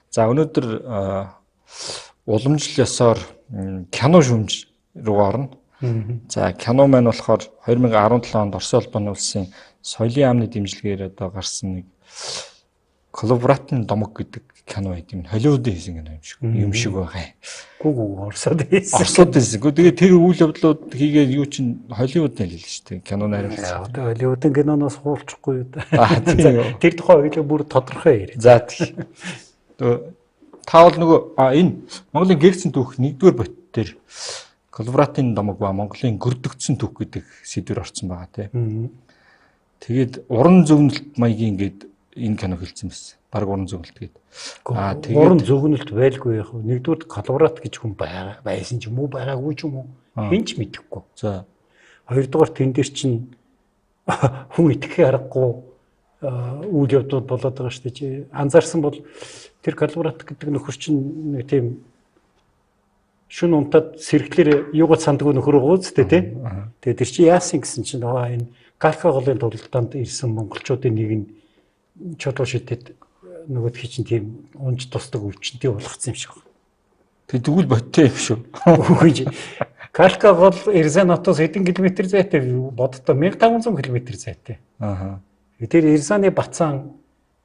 За өнөөдөр уламжлал ёсоор кино шүүмж руу орно. За кино маань болохоор 2017 онд Орос улбаны улсын соёлын яамны дэмжлэгээр одоо гарсан нэг Коловратын домог гэдэг кино байт юм. Холливуудын хийсэн кино юм шиг байгаа. Гүү Оросод хийсэн. Оросод хийсэн. Тэгээд тэр үйл явдлууд хийгээд юу чин Холливуудын л шүү дээ. Кино найруулсан. Одоо Холливуудын киноноос хуулчихгүй юу да. Тэр тухай хоёул бүр тодорхой яриа. За тийм. Та бол нөгөө энэ Монголын гэрцэн түүх 1-р бот дээр Коловратын домог ба Монголын гөрдөгдсөн түүх гэдэг сэдвэр орсон байгаа тийм. Тэгээд уран зөвнөлт маягийн ингээд энэ кино хэлсэн байсан. Бараг уран зөвнөлт гээд. Тэгээд уран зөвнөлт байлгүй яг 1-р Коловрат гэж хүн байсан ч юм уу байгаагүй ч юм уу хинч мэдэхгүй. За 2-р тэн дээр чинь хүн итгэхээ аргагүй үйл явдлууд болоод байгаа шүү дээ. Анзаарсан бол тэр Коловрат гэдэг нөхөр чинь нэг тийм шүн унтаад сэргэлээр юугаад сандгүй нөхөр байгаа үстэй тий. Тэгээд тэр чинь яасан гэсэн чинь энэ Галка голын тулдаанд ирсэн монголчуудын нэг нь чулуу шидэд нөгөөдхий чинь тийм унж тусдаг өвчнөд болгоцсон юм шиг байна. Тэг тэгвэл боттой юм шүү. Үгүй Галка гол Эрзанотоос хэдэн километр зайтай боддоо 1500 км зайтай. Тэр Эрзаны Бацаан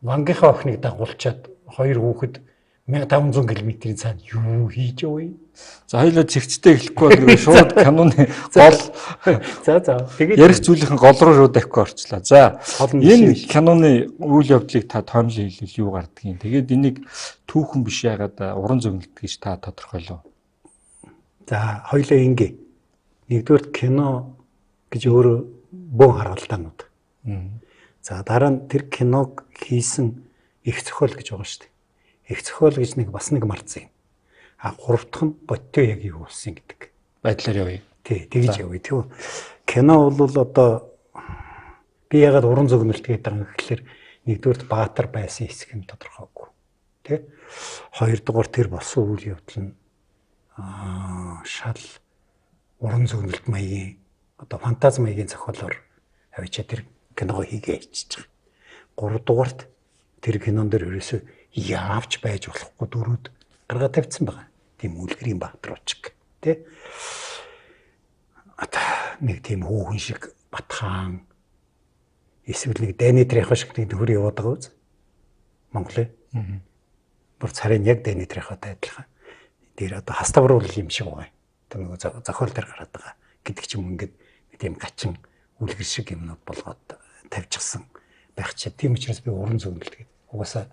Вангийнхаа охиныг дагуулчаад хоёр хүүхэд 1500 км-ийн цаана юу хийж яваа юм. За хоёулаа зэгцтэй эхлэхгүй бол шууд киноны гол тэгээд ярих зүйлийнхэн гол руу шууд авахгүй орчлаа. За энэ киноны үйл явдлыг та тоомлон хэлвэл юу гардаг юм. Тэгээд энийг түүхэн биш яагаад уран зөвнөлт гэж та тодорхойлоо. За хоёулаа ингээ. Нэгдүгээр кино гэж өөрөө бөөн харгалдаанууд. За дараа нь тэр киног хийсэн их зохиол гэж байгаа шүү дээ. Их зохиол гэж бас нэг марцсан юм. Гурав дахь нь боттой яг юу болсон гэдэг байдлаар явъя. Тий, тэгж явъя. Тэгвэл кино бол одоо би ягаад уран зөвнөлт гэдэг юм гэхэлэр нэгдүгээр Баатар байсан хэсэг нь тодорхойгүй. Тий. Хоёрдугаар тэр болсон үйл явдал нь шал уран зөвнөлт маягийн одоо фантази маягийн зохиолоор авчиад тэр киного хийгээ хийчихэж байгаа. Гуравдугаарт тэр кинон дээр ерөөсөө яавч байж болохгүй дөрүүд гаргаад тавьсан байгаа. Тийм үлгэрийн баатрууч тий. Нэг тийм хүүхэн шиг Батхан эсвэл нэг Дэнэтрийнхаа шиг нэг төр яваад байгаа үз. Монголын. Бүр царийн яг Дэнэтрийнхаатай адилхан. Тэр одоо хаставруулал юм шиг байгаа. Тэр нэг зохиол дээр гараад байгаа гэдэг ч юм ингээд тийм гачин үлгэр шиг юмнууд болгоод тавьчихсан байх ч тийм учраас би уран зөвнөлт гэдэг. Угаасаа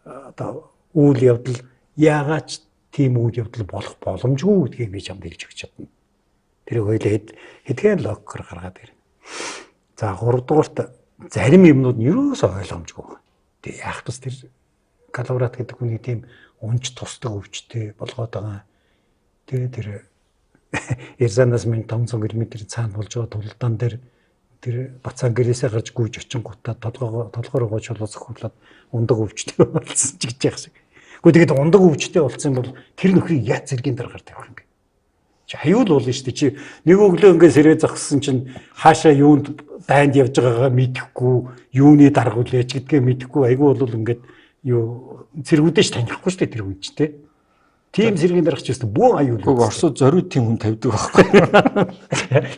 одоо үйл явдал яагаад тийм үйл явдал болох боломжгүй гэдгийг би чамд хэлж өгч чадна. Тэр хоёул хэдхэн логикоор гаргаад ирнэ. За 3 дугаарт зарим юмнууд нь юусоо ойлгомжгүй байна. Тэг яах тус тэр Коловрат гэдэг хүний тийм унж тусдаг өвчтэй болгоод байгаа. Тэгээ тэр Эрзанаас 1500 км цаана болж байгаа тулдаан дээр тэр Бацаан гэрээсээ гарч гүйж очингуудаа толгоороо чулуу зөхөрлөд ундаг өвчтэй болсон ч гэж яах шиг. Гэхдээ тэгээд ундаг өвчтэй болсон бол тэр нөхрийг яаж зэргийн дараагаар тавих юм бэ? Чи аюул болно шүү дээ. Чи нэг өглөө ингээд сэрээ зогссон чинь хаашаа юунд дайнд явж байгаагаа мэдэхгүй, юуны дарга үлээч гэдгээ мэдэхгүй айгүй бол ингээд юу зэргүүдэж танихгүй шүү дээ тэр хүн чинь тий. Тийм зэргийн дарах ч гэсэн бүх аюул. Гэхдээ Оросууд зориуд тийм хүн тавьдаг байхгүй.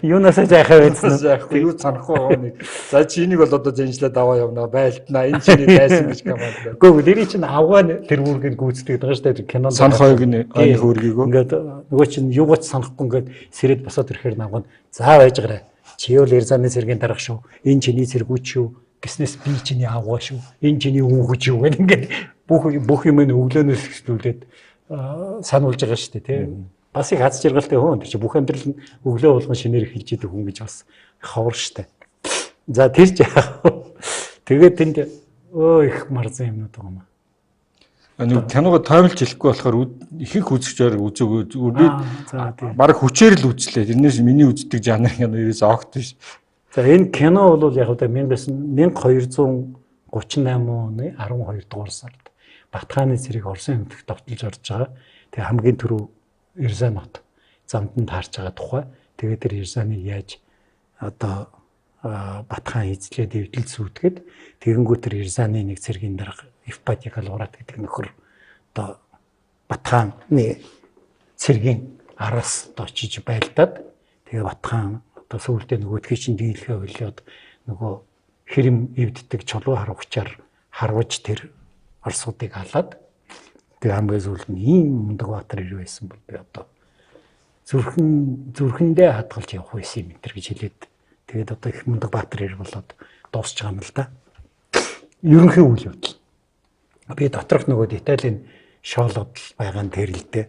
Юунасаа жаахаа байсан нь. Юу санахгүй байгаа нэг. За чи энийг бол одоо зэнжлээд аваа явнаа байлтнаа. Энэ чиний дайсан гэж команд. Гэхдээ дэрий чинь авгаа тэр үүргийг гүйцэтгэдэг байгаа шүү дээ кинонд. Санах хоёрыг нь өөргийгөө. Ингээд нөгөө чинь юугаач санахгүй ингээд сэрэд босоод ирэхээр нагван за байж гараа. Чи юу л Эрзаны цэргийн дарах шүү. Энэ чиний цэргүүч шүү. Гиснээс би чиний авгаа шүү. Энэ чиний үүгэж шүү гэдэг ингээд бүх юм нь өглөөнөөс эхлүүлээд сануулж байгаа шүү дээ тий. Бас их аз жаргалтай хүн тэр чи бүх амьдрал нь өглөө болгон шинээр эхэлж идэг хүн гэж бас ховор шүү дээ. За тэр ч яах вэ? Тэгээд тэнд их марзан юмнууд байгаа юм аа. Нэг киного тоомлж хэлэхгүй болохоор ихэнх үзэгчээр үзээгөө би баг хүчээр л үзлээ. Тэрнээс миний үздэг жанр кино ерөөс огт биш. За энэ кино бол яг одоо 1238 оны 12 дугаар сард Батхааны цэрэг Оросын хэмтгт давталж орж байгаа. Тэгээ хамгийн түрүү Эрзанот замданд таарч байгаа тухай. Тэгээд тэр Эрзаны яаж одоо Батхан эзлээд эвдэл сүйтгэд тэгэнгүүт тэр Эрзаны нэг цэргийн дарга Евпатий Коловрат гэдэг нөхөр одоо Батхааны цэргийн араас одоо очиж байлдаад тэгээ Батхан одоо сүүлдээ нөгөөдхий чинь дийлхээ хөлөөд нөгөө хэрэм эвддэг чулуу харвагчаар харваж тэр орсуудыг халаад тэгээ хамгийн сүүлд нь ийм мундаг баатар ир байсан бол би одоо зүрхэндээ хадгалж явах байсан юм энэ гэж хэлээд тэгээд одоо их мундаг баатар ир болоод дуусч байгаа юм л да. Ерөнхий үйл явдал. Би доторх нөгөө деталийн шоолгод байгаа нь тэр л дээ.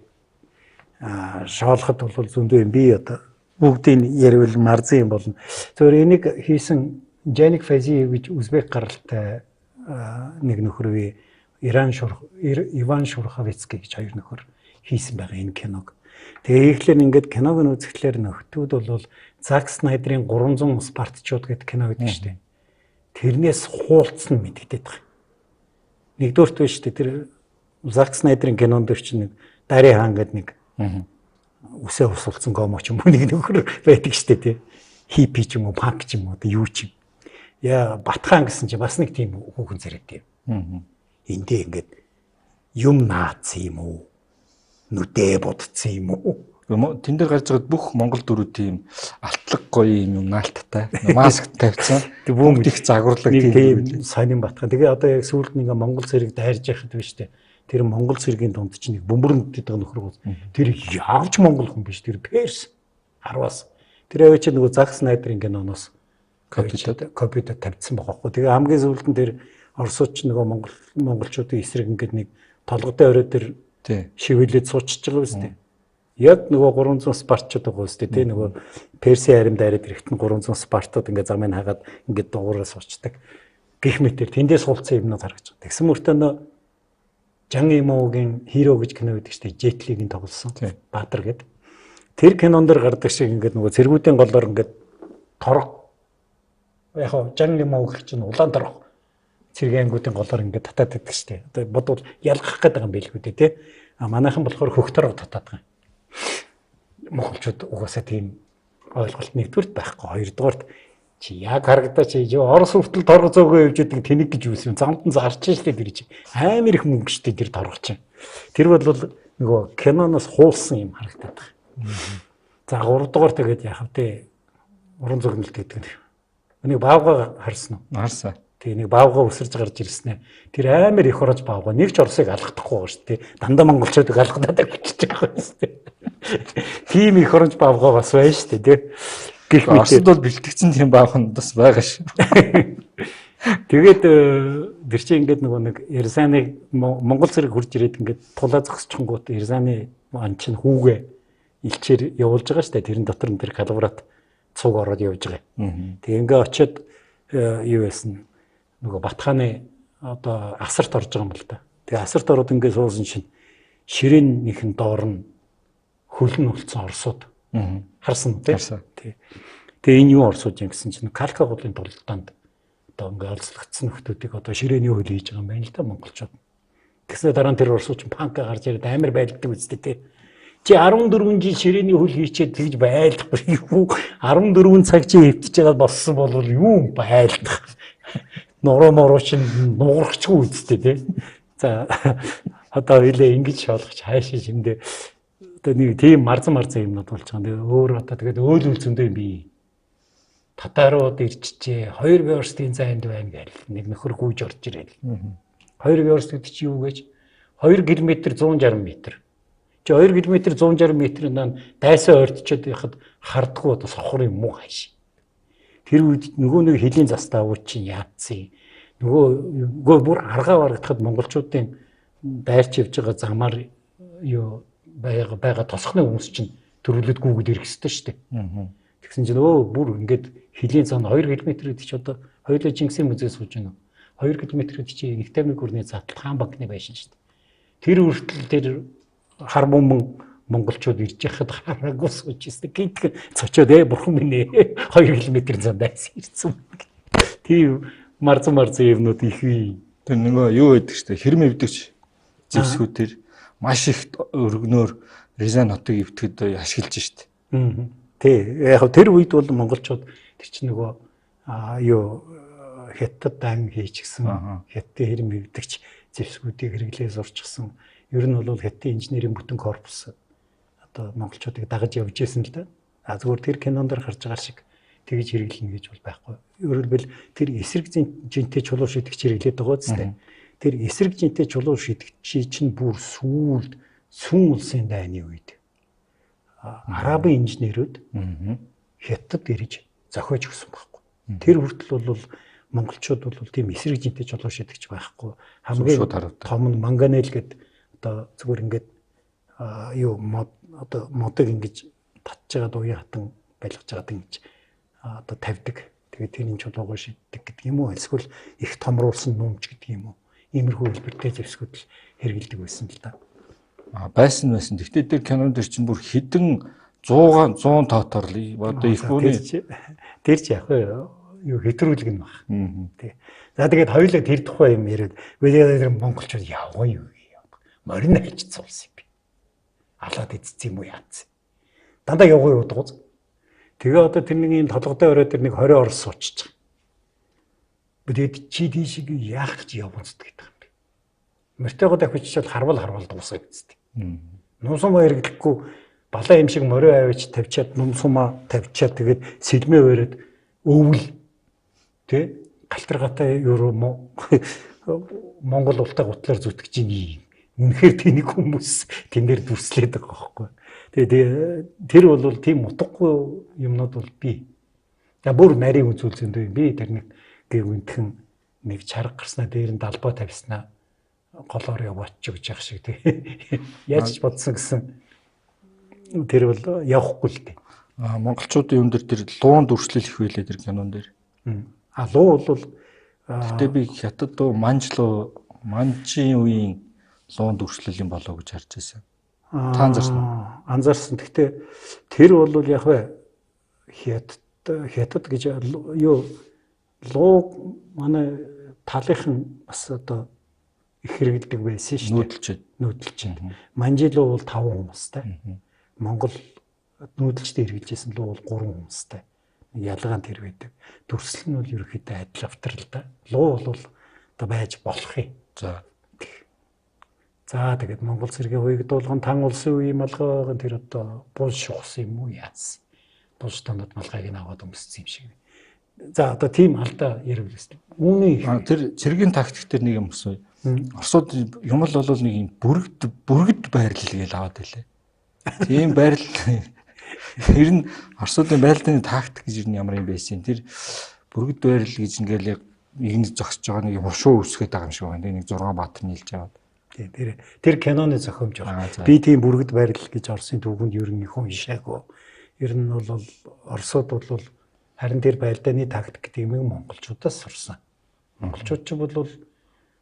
Шоолоход бол зөндөө юм би одоо бүгдийг ярил марзан юм болно. Зөвхөн энийг хийсэн Жаник Фазиев гэж Узбек гаралтай нэг нөхөр Иван Шурхавицкий гэж хоёр нөхөр хийсэн байгаа энэ киног. Тэгээ ихлээр ингээд киног нь үзэхлээр нөхдүүд бол Зак Снайдерийн 300 Спартчууд гэдэг кино гэдэг шүү дээ. Тэрнээс хуулцсан мэдэгдээд байгаа. Нэгдүгürt биш шүү дээ. Тэр Зак Снайдерийн кинонд чинь нэг Дари хаан гэдэг нэг үсээ усулсан гомоч юм уу нэг нөхөр байдаг шүү дээ тий. Хипи ч юм уу, панк ч юм уу, юу ч юм. Яа Батхан гэсэн чи бас нэг тийм хүүхэн зэрэг юм. Эндээ ингээд юм наац юм уу? Нүдээ бодцсон юм уу? Тэн дээр гарч байгаа бүх монгол дөрүүд тийм алтлаг гоё юм наалттай. Маск тавьсан. Бүгд их загварлаг тийм сонин Батхан. Тэгээ одоо яг сүүлд нэг монгол цэрэг дайрж яхад биш үү? Тэр монгол цэргийн дунд чинь нэг бөмбөрөнд гэдэг нөхөр бол тэр явж монгол хүн биш. Тэр Перс 10-аас. Тэр аваа чи нөгөө Зак Снайдерийн киноноос компьютер тавьсан байгаа хгүй. Тэгээ хамгийн сүүлд нь тэр орсууд ч нөгөө монголчуудын эсрэг ингээд нэг толготой орой тэр шивэлээд суучж байгаа биз дээ. Яг нөгөө 300 спартчууд байгаа биз дээ. Тэ нөгөө Перси харим дайраад ирэхэд нь 300 спартууд ингээд замыг хагаад ингээд дугуураас суучдаг. Гэх мэтэр тэндээс суулцсан юмнууд харагдаж байгаа. Тэгсэн мөртөө нөө Жан Имоугийн Hero гэж кино гэдэг чинь Жетлигийн тоглосон. Баатар гэдэг. Тэр кинон дэр гардаг шиг ингээд нөгөө цэргүүдийн голоор ингээд торог яг хоо Жан Имоуг чинь улаан торог цэргэнгүүдийн голоор ингээд татаад байдаг штеп. Одоо бодвол ялгах гэдэг юм билгүй дээ тий. Манайхан болохоор хөх торог татаад байгаа. Монголчууд угаасаа тийм ойлголт нэгдүгürt байхгүй. Хоёрдугаарт чи яг харагдаач Орос хүртэл торго зөөгөө явж идэг тэнэг гэж үүсвэн замд нь зарч штеп тэр чи. Амар их мөнгө штеп тэр торго чинь. Тэр бол нөгөө киноноос хуулсан юм харагдаад байгаа. За 3 дугаар тэгээд яах вэ? Уран зөгнөлт гэдэг нь. Энийг баавга харсан уу? Харсан. Тэгээ нэг баавга өсөрж гарч ирсэн ээ. Тэр амар их орож баавга нэг ч Оросыг алгахдахгүй байгаа шүү дээ. Дандаа монголчуудыг алгадаад авчихж байгаа юм шүү дээ. Тийм их орож баавга бас байна шүү дээ, тий. Гэх мэт. Оросд бол бэлтгэгдсэн тийм баавхан бас байгаа шүү. Тэгээд тэр чинь ингээд нөгөө нэг Эрзаны Монгол цэрэг хурж ирээд ингээд тулаа зогсчихгоот Эрзаны ан чинь хүүгээ илчээр явуулж байгаа шүү дээ. Тэрэн дотор нь тэр калаврат цуг ороод явж байгаа. Тэгээ ингээд очиод юу байсан нөгөө Батхааны одоо асарт орж байгаа юм л да. Тэгээ асарт ороод ингээд суусан чинь ширээнийхэн доор нь хөлн үлдсэн орсууд харсан тий. Тэгээ энэ юу орсууд юм гэсэн чинь Калка гуулын тултанд одоо ингээд олзлогдсон нөхдүүдийг одоо ширээний хөл хийж байгаа юм байна л да монголчууд. Тэгснээр дараа нь тэр орсууд чинь панка гарч ирээд амар байлддаг үстэй тий. Чи 14 жил ширээний хөл хийчээд тэгж байлдахгүй юу? 14 цаг чи хэвтэж байгаа болсон бол юу байлдах? Нороо мороо чинь нуурахчгүй үстэй тий. За одоо хэлээ ингэж шоолгоч хайшаа шимдээ одоо нэг тийм марзан юмнууд болж байгаа. Тэгээ өөр одоо тэгээд өөл үлзэндээ би татарууд ирчихжээ. 2 верстийн зайд байна гэл нэг нөхөр гүйж орж ирэл. 2 верст гэдэг чи юу гэж? 2 км 160 м. Чи 2 км 160 м-ийн дайсаа ойртчод яхад хардггүй одоо сохор юм уу хайш. Тэр үед нөгөө нэг хөлийн застаа ууч чинь яатсан. Нөгөө бүр аргаа барагдахад монголчуудын дайрч явж байгаа замаар юу байгаа тосхны хүмүүс чинь төрүүлээд гүгд ирэх ёстой шүү дээ. Тэгсэн чинь бүр ингээд хөлийн цаана 2 км гэдэг чи одоо хоёулаа Жинксийн музей сууж байна. 2 км гэдэг чи Нефтяны гүрний задлах хаан банкны байшин шүү дээ. Тэр үртэл тэр хар бомбон монголчууд ирж яхад хараагүй сууж ирсэн. Гинтг цочоод бурхан минь 2 км зам дайс ирсэн. Тийм марзан юмнууд их бий. Тэр нөгөө юу гэдэг чинь хэрэм эвдэгч зэвсгүүдээр маш их өргөнөөр Рязань хотыг эвдэхэд ашиглаж штт. Тий. Яг тэр үед бол монголчууд тэр чинь нөгөө юу хятад дан хийчихсэн хятадын хэрэм эвдэгч зэвсгүүдийг хэрэглээ сурчсан Ер нь бол хятадын инженерийн бүтэн корпус одоо монголчуудыг дагаж явж ирсэн л да. Зүгээр тэр кинонд харж байгаа шиг тэгж хэрэглэнэ гэж бол байхгүй. Өөрөлдвөл тэр эсрэг жинтэй чулуу шидэгч хэрэглээд байгаа үстэй. Тэр эсрэг жинтэй чулуу шидэгч чинь бүр сүүлд сүм улсын дайны үед арабын инженерүүд хятад ирж зохиож өгсөн байхгүй. Тэр хүртэл бол монголчууд бол тийм эсрэг жинтэй чулуу шидэгч байхгүй. Хамгийн том нь манганел гэдэг одоо зүгээр ингээд одоо модыг ингэж татж байгаа дуяа хатан байлгаж байгаа ингэж одоо тавьдаг. Тэгээд тэрний чулуугаа шиддэг гэдэг юм уу? Эсвэл их томруулсан нүмж гэдэг юм уу? Иймэрхүү хэлбэртэй зэвсгүүд хэрэгэлдэг байсан л да. Байсан. Гэхдээ тэр кинонд дэр чинь бүр хэдэн 100 тоотор одоо их хүний тэр ч яг юу хэтрүүлэг нь баг. Тий. За тэгээд хоёулаа тэр тухай юм яриад тэр монголчууд явгаа юу морин хайчсан улс юм би. Алаад эцсэн юм уу яац. Дандаа явгаа явдаг гоц. Тэгээ одоо тэр нэг юм толгодой ороод тэр нэг 20 орос сууччих. Бид чи тийшээ яах гэж явуунцдаг гэдэг юм бэ. Мөртөөгөө давхиччаад харвал дуусах гэжтэй. Нуусумаа хэрэглэхгүй балаа юм шиг морио аваач тавьчаад нуусумаа тавьчаад тэгээд сэлмээ өрөөд өвөл тий галтаргатай евро Монгол ултаа гутлаар зүтгэж ийн. Үнэхээр тэнийг хүмүүс тэн дээр дүрслээд байгаа байхгүй. Тэгээд тэр бол тийм утгагүй юмнууд бол би. За бүр нарийн үзүүлсэн дээ би тэр нэг гэг үнтхэн нэг чарга гарснаа дээр нь далбаа тавьснаа голоор яваач гэж яах шиг тий. Яаж бодсон гэсэн тэр бол явахгүй л дээ. Монголчуудын юм дээр тэр луун дүрслэл их байлээ тэр кинон дээр. Луу бол гэтээ би хятад дуу манжийн үеийн луун дүрслэл юм болоо гэж харж байсан. Та анзаарсан. Гэхдээ тэр бол яг бай хятад гэж юу луу манай талынхан бас одоо их хэрэгэлдэг байсан шүү дээ. Нүүдэлчэд. Манжи луу бол 5 хүмүүстэй. Монгол нүүдэлчтэй хэрэгжилжсэн луу бол 3 хүмүүстэй. Ялгаан тэр байдаг. Дүрслэл нь бол ерөөхдөө адил автар л да. Луу бол одоо байж болох юм. За тэгээд Монгол цэргийн хуйгдуулгын тан улсын үеийн малгай тэр одоо бул шухс юм уу яац. Бул стандарт малгайг аваад өмссөн юм шиг. За одоо тийм алдаа ярилсэн. Үүний тэр цэргийн тактик дээр нэг юм асууя. Оросууд юм л бол нэг юм бүргэд байрлал гэж аваад байлаа. Тийм байрлал ер нь Оросуудын байрлалын тактик гэж ямар юм байсан. Тэр бүргэд байрлал гэж ингээл нэг зогсож байгаа нэг хушуу үсгээд байгаа юм шиг байна. Нэг 6 баатар нийлж аваад. Тэр киноны зохиомж байна. Би тийм бүргэд байрлал гэж Оросын төвөнд ер нь их уншаагүй. Ер нь бол Оросууд бол харин тэр байлдааны тактик гэдэг юм монголчуудаас сурсан. Монголчууд ч бол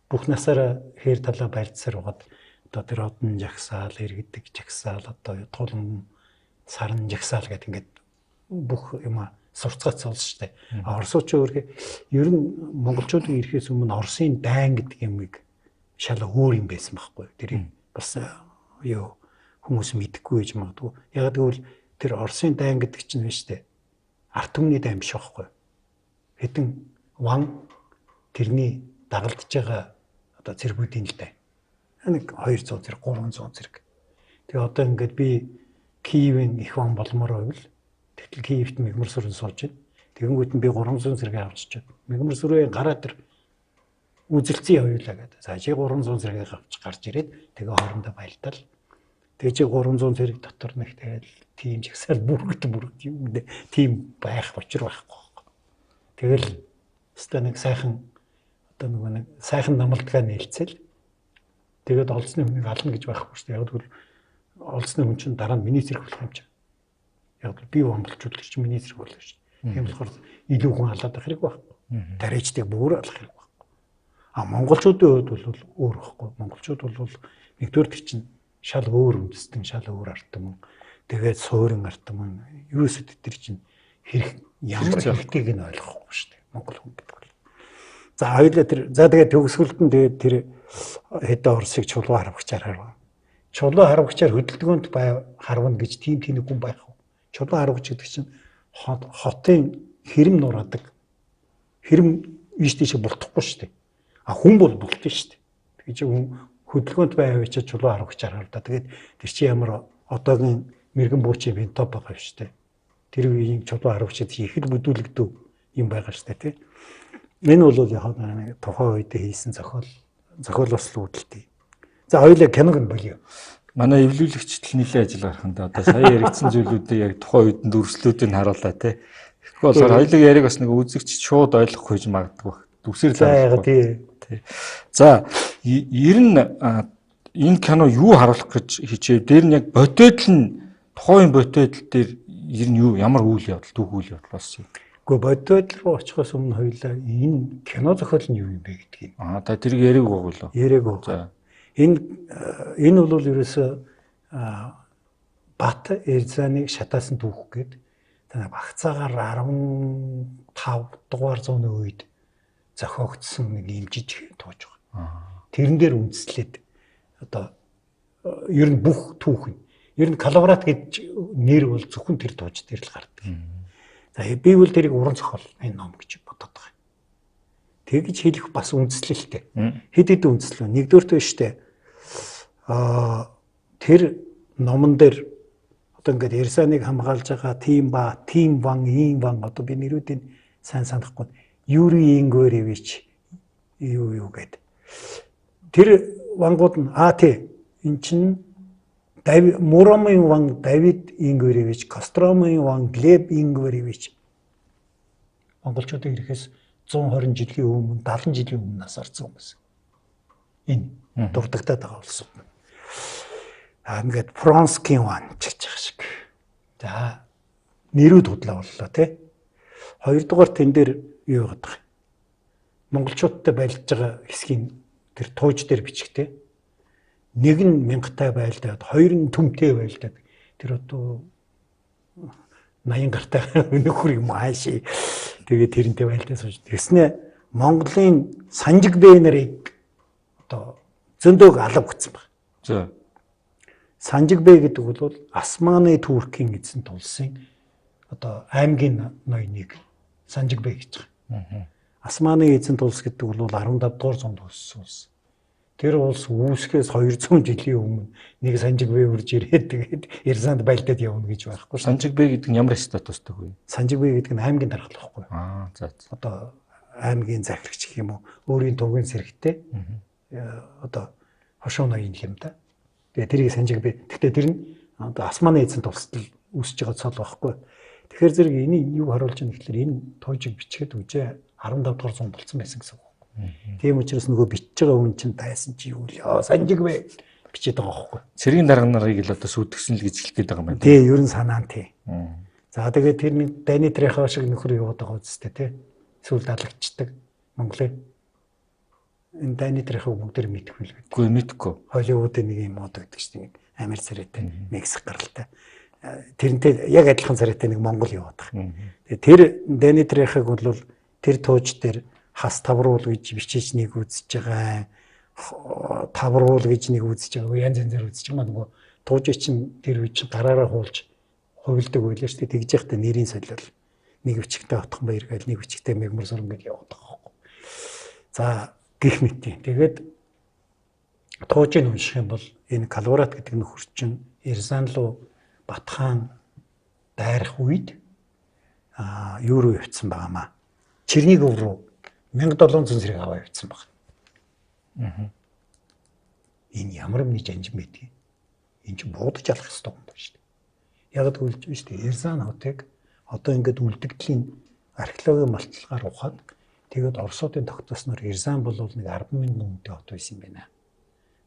бүх насаараа хээр талаа байлдсаар угаад одоо тэр одон жагсаал, иргэдэг жагсаал, одоо тулан сарн жагсаал гэдэг ингээд бүх юм сурцгаац болсон шүү дээ. Оросууд ч өөргөө ер нь монголчуудын ирэхээс өмнө Оросын дайн гэдэг юмыг шал өөр юм байсан байхгүй. Тэр бас юу хүмүүс мэдэхгүй гэж магадгүй. Яг гэвэл тэр Оросын дайн гэдэг чинь биш үү? Арт түмний дайн биш байхгүй. Хэдэн ван тэрний дагалдж байгаа одоо цэргүүдийн л дайн. Нэг 200 зэрэг 300 зэрэг. Тэгээ одоо ингээд би Киевийн их ван болмоор байвал тэгтэл Киевт мэгмар сүрэн сууж байна. Тэгэнгүүт нь би 300 зэрэг авчиж байна. Мэгмар сүрээ гараад тэр үзэлцээ хоёулаа гэдэг. За чи 300 зэрэг авч гарч ирээд тэгээ хоорондоо байлдал. Тэгээ чи 300 зэрэг дотор нэг тэгэл тийм жагсаал бүргэд юм нэ. Тийм байх учир байхгүй. Тэгэл өстой нэг сайхан одоо нэг сайхан намалтгаа нээлцэл. Тэгээд олзны хүнийг ална гэж байхгүй шүү дээ. Яг л олзны хүн чинь дараа нь миний зэрэг болох юм чинь. Яг л би хомболчул тэр чинь миний зэрэг болно шүү дээ. Тийм болохоор илүү хүн алаад байх хэрэг байхгүй. Дараачдыг бүр алах хэрэг байхгүй. Монголчуудын хувьд бол өөр байхгүй. Монголчууд бол нэгдүгээр тэр чинь шал өөр үндэстэн, шал өөр арт юм. Тэгээд суурин арт юм. Юусэд тэр чинь хэрэг ямар хэрэгтэйг нь ойлгохгүй шүү дээ. Монгол хүн гэдэг бол. За хоёулаа тэр тэгээд төгсгөлд нь тэгээд тэр хэдэн Оросыг чулуу харавчаар харав. Чулуу харавчаар хөдөлгөөнд харвна гэж тийм хүн байх уу? Чулуу харавч гэдэг чинь хотын хэрэм нураадаг. Хэрэм ийш тийш бултахгүй шүү дээ. Хүн бол бултна шүү дээ. Тэгэж хөдөлгөөнт байв чи чулуу харагч аргаар да. Тэгээд тэр чи ямар одоогийн мэрэгэн буучийн бинтоп байгаа шүү дээ. Тэр үеийн чулуу харагчид их л бүдүүлэгдэв юм байгаа шүү дээ, тий. Энэ бол яг нэг тухайн үед хийсэн зохиолоос л үүдэлтэй. За хоёулаа киног нь болио. Манай эвлүүлэгчд л нэлээд ажил гараханд одоо сая яригдсан зүйлүүдийг яг тухайн үед нь дүрслүүдийг харууллаа, тий. Тэгэхгүй болохоор хоёулаа яриг бас нэг үзэгч шууд ойлгох гэж магадгүй. Дүрсээр л байгаа тий. За ер нь энэ кино юу харуулах гэж хичээв? Дээр нь яг бодойдл нь тухайн бодойдл дээр ер нь юу ямар үйл явдал, түүх үйл явдал болсон юм? Гэхдээ бодойдл руу очихоос өмнө хоёулаа энэ кино зохиол нь юу юм бэ гэдгийг. Та тэрийг яриаг өгөөлөө. Яриаг. За энэ бол ерөөсөө Бат Эрзаныг шатаасан түүх гээд багцаагаар 15 дугаар зууны үед зохиогдсон нэг юм жижиг тууж байгаа. Тэрэн дээр үндэслээд одоо ер нь бүх түүх нь ер нь Калаврат гэж нэр бол зөвхөн тэр тууж дээр л гардаг. За би бол тэрийг уран зохиол энэ ном гэж бодоод байгаа. Тэгж хэлэх бас үндэслэлтэй. Хэд хэдэн үндэслэл. Нэгдүгээрт нь штэ тэр номон дээр одоо ингээд Эрсаныг хамгаалж байгаа тим ван ийм ван одоо би нэрүүдийг сайн санахгүй Юрий Ингоревич юу гэдэг. Тэр вангууд нь эн чинь Муромын ван Давид Ингоревич, Костромын ван Глеб Ингоревич монголчуудын ирэхээс 120 жилийн өмнө 70 жилийн өмнө нас орсон хүмүүс. Энэ дурддагдаад байгаа болсон. Ингээд Франскийн ван гэж байгаа шиг. За нэрүүд худлаа боллоо тий. Хоёрдугаар тэн дээр юу гэдэг вэ? Монголчуудтай байлж байгаа хэсгийн тэр тууж дээр бичгтэй. Нэг нь 1000-тай байлдаад, хоёр нь төмтэй байлдаад. Тэр одоо 80 гартай нөхөр юм ааши. Тэгээд тэрнтэй байлдаа сууж. Тэгснэ Монголын Санжиг Бэй нарыг одоо зөндөг алга гэсэн баг. За. Санжиг Бэй гэдэг бол Османы Туркийн эзэн тулсын одоо аймгийн ноёныг Санжиг Бэй гэж байгаа. Османы эзэн тулс гэдэг бол 15 дугаар зуунд үүссэн улс. Тэр улс үүсгэхээс 200 жилийн өмнө нэг Санжиг Бэй үрж ирээд тэгээд Эрсанд байлдаад явна гэж байхгүй. Санжиг Бэй гэдэг нь ямар статустай вэ? Санжиг Бэй гэдэг нь аймгийн даргалт байхгүй. За. Одоо аймгийн захирагч гэх юм уу, өөрийн төвгийн сэрэгтэй. Одоо хошоо ноён юм да. Тэгээ тэрийг Санжиг Бэй. Гэхдээ тэр нь одоо Османы эзэн тулсд үүсэж байгаа цол байхгүй. Тэгэхээр зэрэг энийг юу харуулж байгаа гэхээр энэ туужийг бичгээд үжээ 15 дугаар зуунд болсон байсан гэсэн үг. Тийм учраас нөгөө бичиж байгаа хүн чинь тайсан чи юу л Санжиг Бэй бичээд байгаа байхгүй. Цэргийн дарга нарыг л одоо сүтгсэн л гэж хэлэх гээд байгаа юм байна. Тий, ер нь санаа нь тий. За тэгээд тэр нэг Дани Трехо шиг нөхөр яваад байгаа үстэй тий. Сүүл далагчдаг Монголын. Энэ Дани Трехо бүгдээр мэдэх үл гэдэг. Үгүй мэдхгүй. Холливуудын нэг юм мод гэдэг чинь Америк царайтай, Мексик гаралтай. Тэрнтэй яг адилхан царайтай нэг Монгол яваад байгаа. Тэгээд тэр Дани Трехог бол тэр тууж дээр хас тавруул гэж бичиж нэг үзэж байгаа. Тавруул гэж нэг үзэж байгаа. Янз янзаар үзэж байгаа. Нөгөө тууж чинь тэр үе чинь гараараа хуулж хувилдаг байлаа шүү дээ. Тэгж яхад нэрийн солиол нэг бичгтээ Отхон Баяр гээл нэг бичгтээ Мегмар Суран гэж яваад байгаа байхгүй. За гих мэт. Тэгээд туужийг унших юм бол энэ Калаврат гэдэг нөхөр чинь Эрсан руу Батхан дайрах үед юу руу явцсан байгаамаа. Чернигов руу 1700 сэрэг аваа явцсан баг. Энэ ямар нэг жанжин байдгийг. Энэ чинь буудаж алах хэрэгтэй юм байна шүү дээ. Яг тэгвэл шүү дээ Эрсан хотыг одоо ингээд үлдэгдлийн археологийн малталгаар ухаад тэгээд Оросуудын тогтоосноор Эрсан бол нэг 10,000 хүнтэй хот байсан юм байна.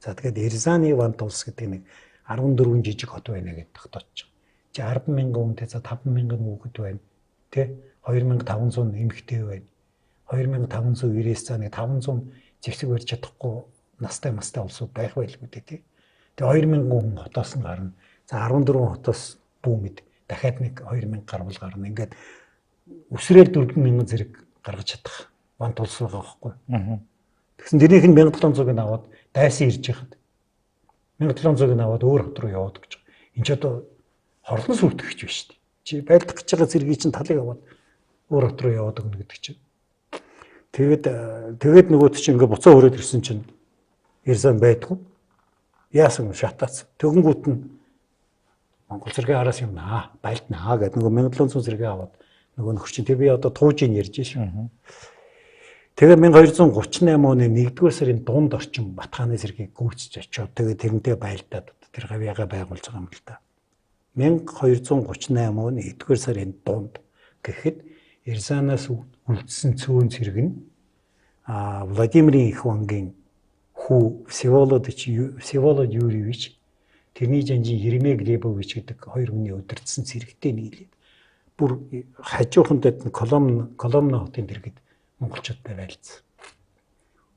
За тэгээд Эрсаны вант улс гэдэг нэг 14 жижиг хот байна гэж тогтоож байгаа. Чи 10,000 хүнтэй за 5,000 хүүхэд байна. Тэ 2,500 эмэгтэй байна. 2,590-ээс за нэг 500 зэвсэг барьж чадахгүй настай улсууд байх байлгүй дээ. Тэгээ 2,000 хүн хотоос нь гарна. За 14 хотоос бүүмэд дахиад нэг 2,000 гарвал гарна. Ингээд өсрөөл 4,000 зэрэг гаргаж чадах вант улс байгаа байхгүй. Тэгсэн тэрнийх нь 1700-ыг аваад дайсан ирж яхад 1700-ыг аваад өөр хот руу яваад гэж. Энд ч одоо хорлон сүртгэж биш шүү дээ. Чи байлдах гэж байгаа зэргийг чинь талыг аваад өөр хот руу яваад өгнө гэдэг чинь. Тэгээд нөгөөд чинь ингээ буцаа өрөөд ирсэн чинь Эрсан байдгүй. Яасан шатаац. Тэгэнгүүт нь Монгол зэрэг араас юм байлднаа гэдэг нөгөө 1700 зэрэг аваад нөгөө нөхөр чинь би одоо туужийн ярьж шүү. Тэгээ 1238 оны 1-р сарын дунд орчин Батхааны зэргийг гүйцэж очиод тэгээ тэрнтэй байлдаад тэр гавьяага байгуулж байгаа юм л да. 1238 оны 1-р сарын дунд гэхэд Эрзанаас үлдсэн цөөн цэрэг нь Владимирийн их вангийн хүү Всеволод Юрьевич тэрний жанжин Еремей Глебович гэдэг хоёр хүний удирдсан цэрэгтэй нийлээд бүр хажууханд коломна хотын дэргэд монголчуудтай байлцсан.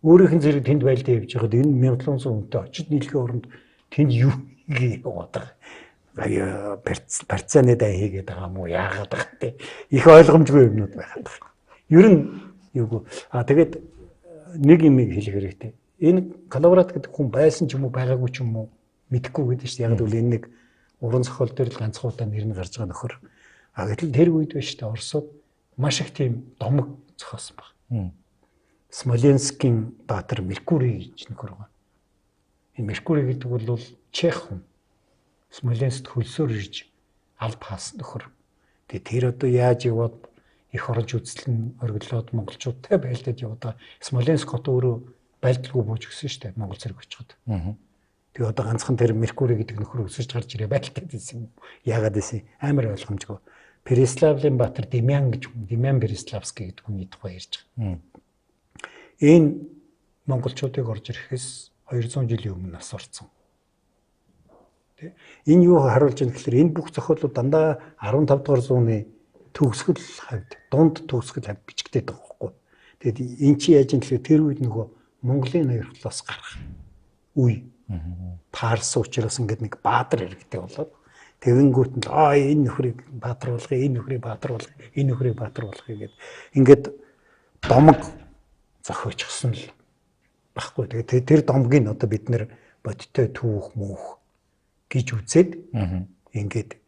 Өөрийнх нь зэрэг тэнд байлдаа явж байгаад энэ 1700 хүнтэй очид нийлэхийн оронд тэнд юу яваад байгаа. Партизаны дай хийгээд байгаа мó яагаад байгаа те. Их ойлгомжгүй юмнууд байгаад байгаа. Ер нь юу тэгээд нэг юм хэлэх хэрэгтэй. Энэ Калаврат гэдэг хүн байсан ч юм уу байгаагүй ч юм уу мэдэхгүй гэдэг чинь яг л энэ нэг уран зохиол дээр л ганцхан удаа нэр нь гарч байгаа нөхөр. Гэтэл тэр үед биш та Оросод маш их тийм домог зохиосон баг. Смоленскийн баатар Меркурий гэж нөхөр байгаа. Энэ Меркурий гэдэг бол чех хүн. Смоленскт хөлсөөр ирж алд хаасан нөхөр. Тэгээ тэр одоо яаж яваад их оронч үзлэн оргилоод монголчуудтай байлдаад яваад Смоленск хот өөрөө байлдалгүй бууж өгсөн шүү дээ Монгол зэрэг очиход. Тэгээ одоо ганцхан тэр Меркурий гэдэг нөхөр өсөж гарч ирээ байлдаад байсан юм. Яагаад гэсэн амар ойлгомжгүй. Переславлийн баатар Демян Переславский гэдэг хүний тухай ярьж байгаа. Энэ монголчуудыг орж ирэхээс 200 жилийн өмнө нас орсон. Тэ? Энэ юу харуулж байгаа гэхээр энэ бүх зохиолууд дандаа 15 дугаар зууны төгсгөл хавьд, дунд төгсгөл хавьд бичигдээд байгаа байхгүй. Тэгэд эн чи яаж юм гэхээр тэр үед нөгөө Монголын ноёрхлоос гарах үе. Таарс учраас ингээд нэг баатар хэрэгтэй болоод тэгэнгүүт нь энэ нөхрийг баатар болгоё, энэ нөхрийг баатар болгоё, энэ нөхрийг баатар болгоё гэд ингээд домог зохиочихсон л баггүй. Тэгээд тэр домгийг одоо бид нэр бодиттой түүх мөнх гэж үзээд ингээд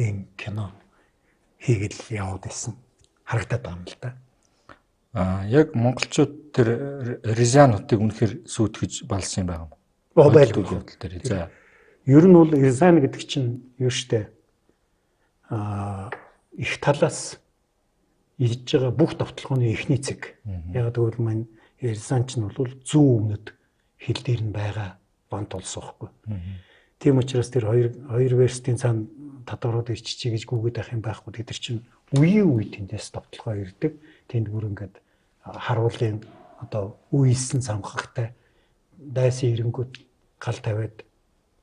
ийм кино хийгээл яваад байсан харагдаад байгаа юм л да. Яг монголчууд тэр Рязануудыг үнэхээр сүйтгэж балсан юм байна уу? Байлгүй явдал дээр. За. Ер нь бол Рязан гэдэг чинь юу штэ их талаас ирж байгаа бүх товтлогооны эхний цэг. Яг тэгвэл маань Рязан чинь бол зүүн өмнөд хил дээр нь байгаа бант улс واخгүй. Тийм учраас тэр хоёр верстийн цаана татварууд иччихээ гэж гүгээд байх юм байхгүй. Тэр чинь үеийн үе тэндээс товтлогоо ирдэг. Тэнд бүр ингээд харуулын одоо үеийнсэн самхагтай дайсан ирэнгүүт гал тавиад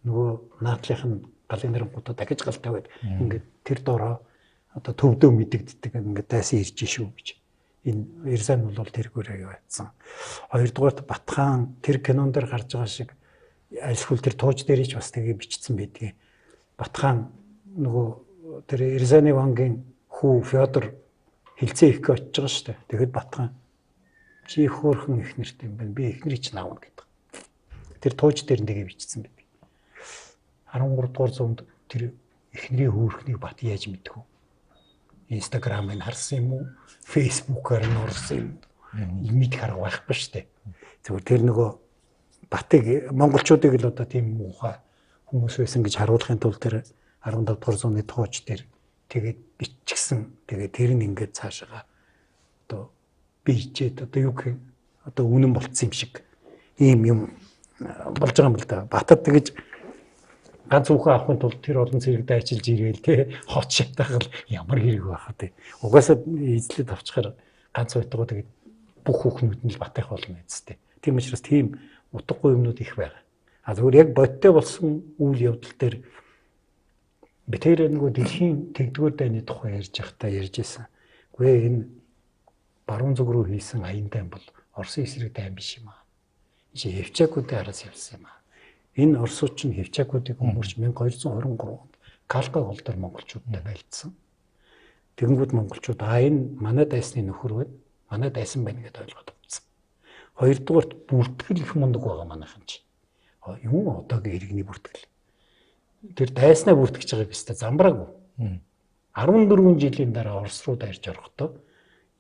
нөгөө наадлынх нь галын нэрнгуудаа дахиж гал тавиад ингээд тэр доороо одоо төвдөө мэдэгддэг ингээд дайсан ирж шүү гэж. Энэ Рязан бол тэргүүрээ яваадсан. Хоёрдугаарт Батхан тэр кинон дээр гарч байгаа шиг альсгүй тэр тууж дээр ч бас тэгээ бичсэн байдгийг. Батхан нөгөө тэр Рязаны вангийн хүү Фёдор хилцээ их очиж байгаа шүү дээ. Тэгэхэд Батхан чи хөөрхөн их нэртэй юм байна. Би их нэрийг ч наавна гэдэг. Тэр тууж дээр нэгээ бичсэн байдаг. 13 дугаар зуунд тэр эхнэрийн хөөрхнийг бат яаж мэдэх вэ? Инстаграмыг харсан юм уу? Фейсбүүкээр нь орсон юм. Мэдэх арга байхгүй шүү дээ. Зөвхөн тэр нөгөө батыг монголчуудыг л одоо тийм муухай хүмүүс байсан гэж харуулахын тулд тэр 15 дугаар зууны тууж дээр тэгээд биччихсэн. Тэгээд тэр нь ингээд цаашаа одоо би хичээд одоо юу гэх одоо үнэн болцсон юм шиг ийм юм болж байгаа юм л да. Батад тэгэж ганц үхэн авахын тулд тэр олон зэрэг дайчилж ирээл те хот шатаах ямар хэрэг байхаа те. Угаасаа эзлээд авчихаар ганц байтгаа тэгээд бүх хүүхнүүд нь л батах болно гэжтэй. Тийм учраас тийм утгагүй юмнууд их байгаа. Зүгээр яг бодтой болсон үйл явдал дээр би тэр нөгөө дэлхийн тэгдгүүр дайны тухай ярьж байхдаа ярьж байсан. Үгүй энэ баруун зүг рүү хийсэн аян дайн бол Оросын эсрэг дайн биш юм аа. Чи Хевчакуудын араас явсан юм аа. Энэ Оросууд ч Хевчакуудыг өмөрч 1223 онд Калка гол дээр монголчуудтай байлдсан. Тэгэнгүүт монголчууд энэ манай дайсны нөхөр байна. Манай дайсан байна гэдээ ойлгоод авцсан. Хоёрдугаарт бүртгэл их мундаг байгаа манайхан чи. Юм одоогийн иргэний бүртгэл. Тэр дайснаа бүртгэж байгааг өстой замбраагүй. 14 жилийн дараа Орос руу дайрч орохдоо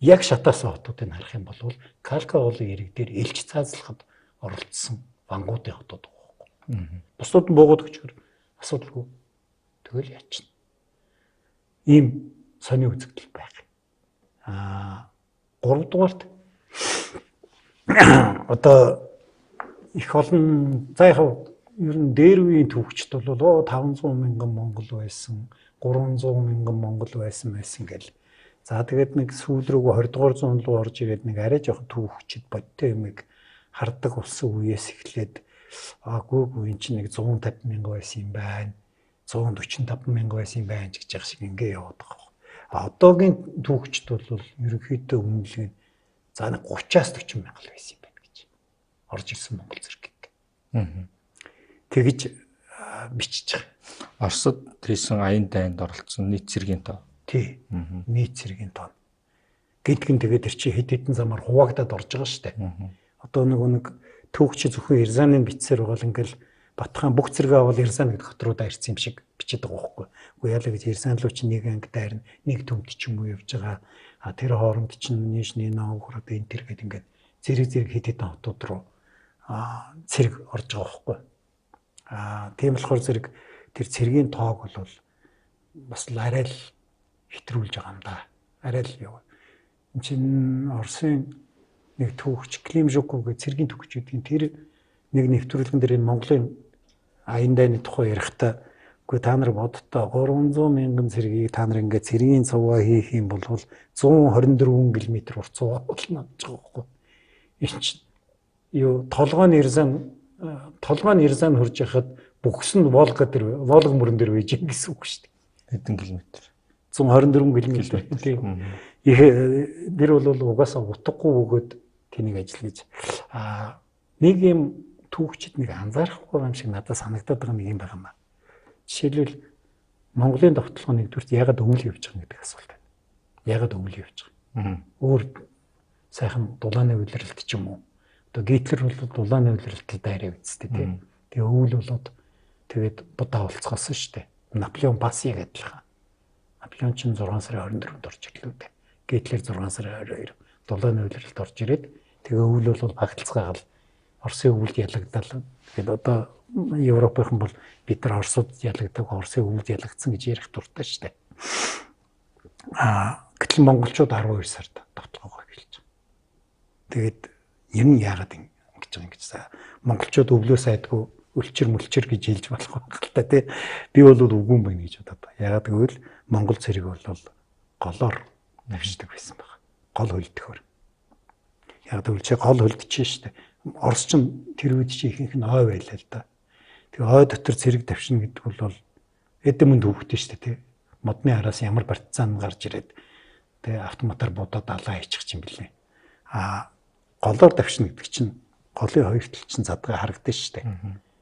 яг шатаасан хотуудыг харах юм бол Калка уулын ирэг дээр элч цаазлахад оролцсон ангуудын хотод байгаа. Бусдууд нь буугаад өчгөр асуудалгүй. Тэгэл яачна. Ийм сони үзэгдэл байх. 3 дугаарт одоо их олон за яг ер нь дээр үеийн төвчд бол 500 мянган монгол байсан, 300 мянган монгол байсан гэл. За тэгээд нэг сүүл рүү 20 дугаар зуунд руу орж ирээд нэг арай жоохон төвчд бодтой юмыг хардаг болсон үеэс эхлээд гүү эн чинь нэг 150 мянга байсан юм байна. 145 мянга байсан юм байна гэж яах шиг ингээ яваад байгаа. Одоогийн түүхчд бол ерөнхийдөө үнэлгээ за 30-аас 40 мянга байсан юм байна гэж орж ирсэн Монгол зэрэг. Тэгэж бичиж байгаа. Оросд тэрсэн аян дайнд оролцсон нийт цэргийн тоо. Тий. Нийт цэргийн тоо. Гэдгэн тэгээд тэр чи хэд хэдэн замаар хуваагдаад орж байгаа шүү дээ. Одоо нэг түүхч зөвхөн Эрзаныг бичсээр байгаа л ингээл Батхан бүх зэрэг авал Эрзан гэдэг хот руу дайрсан юм шиг бичээд байгаа байхгүй. Үгүй яалаа гэж Эрзан руу чи нэг анги дайрна, нэг төмд ч юм уу явж байгаа. Тэр хооронд чинь нийшний ногроод энэ тэр гэдэг ингээд зэрэг хэд хэдэн хотууд руу цэрэг орж байгаа байхгүй. Тийм болохоор зэрэг тэр цэргийн тоог бол бас арай л хэтрүүлж байгаа юм да. Арай л яв. Энд чинь Оросын нэг түүхч Климжуков гэх цэргийн түүхч гэдэг тэр нэг нэвтрүүлгэн дээр энэ Монголын аян дайны тухай ярихдаа үгүй та нар бодтоо 300 мянган цэргийг та нар ингээд цэргийн цуваа хийх юм бол 124 км урт цуваа болно гэж байгаа байхгүй. Энэ чинь юу толгойн Эрзан хурж яхад бүхс нь Волга мөрөн дээр байж гэсэн үг шүү дээ. Хэдэн километр? 124 км тийм. Тэр бол угаасаа утгагүй бөгөөд тэнийг ажиллаж нэг юм түүхчид нэг анзаарахгүй юм шиг надад санагдаад байгаа нэг юм байгаа юм байна. Жишээлбэл Монголын довтлогоо нэгдүгээр ягаад өвөл явж байгаа гэдэг асуулт байна. Ягаад өвөл явж байгаа? Өөр сайхан дулааны үйлрэлт ч юм уу. Одоо Гитлер бол дулааны үйлрэлтэл дайраа үзтээ тийм. Тэгээ өвөл болоод тэгээд будаа олцгоосон шүү дээ. Наполеон Баси гэдэлхаа. Наполеон ч 6 сарын 24-нд орж ирлээ дээ. Гитлер 6 сарын 22 дулааны үйлрэлт орж ирээд тэгээ өвөл бол багталцгаагаал Оросын өвөлд ялагдал. Тэгээд одоо Европынхан бол бид нар Оросод ялагддаг, Оросын өвөлд ялагдсан гэж ярих дуртай шүү дээ. Гэтэл монголчууд 12 сард давталгаагаа хэлж байгаа. Тэгээд ер нь яагаад ингэж байгаа юм гэж монголчууд өвлөө сайдгүй өлчөр гэж хэлж болох байх л та тий. Би бол үгүй юм байна гэж бодоод байна. Яагаад гэвэл монгол цэрэг бол голоор навшдаг байсан баг. Гол хөлдөхөр. Яагаад гэвэл чи гол хөлдөж шүү дээ. Орос ч тэр үед чи ихэнх нь ой байлаа л да. Тэгээ ой дотор цэрэг давшин гэдэг бол эдэмэнд хөвгдөн шүү дээ тий. Модны араас ямар партизан гарч ирээд тэгээ автоматар будаад алаа хийчих юм билээ. Голоор давшин гэдэг чинь голын хоёр тал чинь задгаа харагдаж шүү дээ.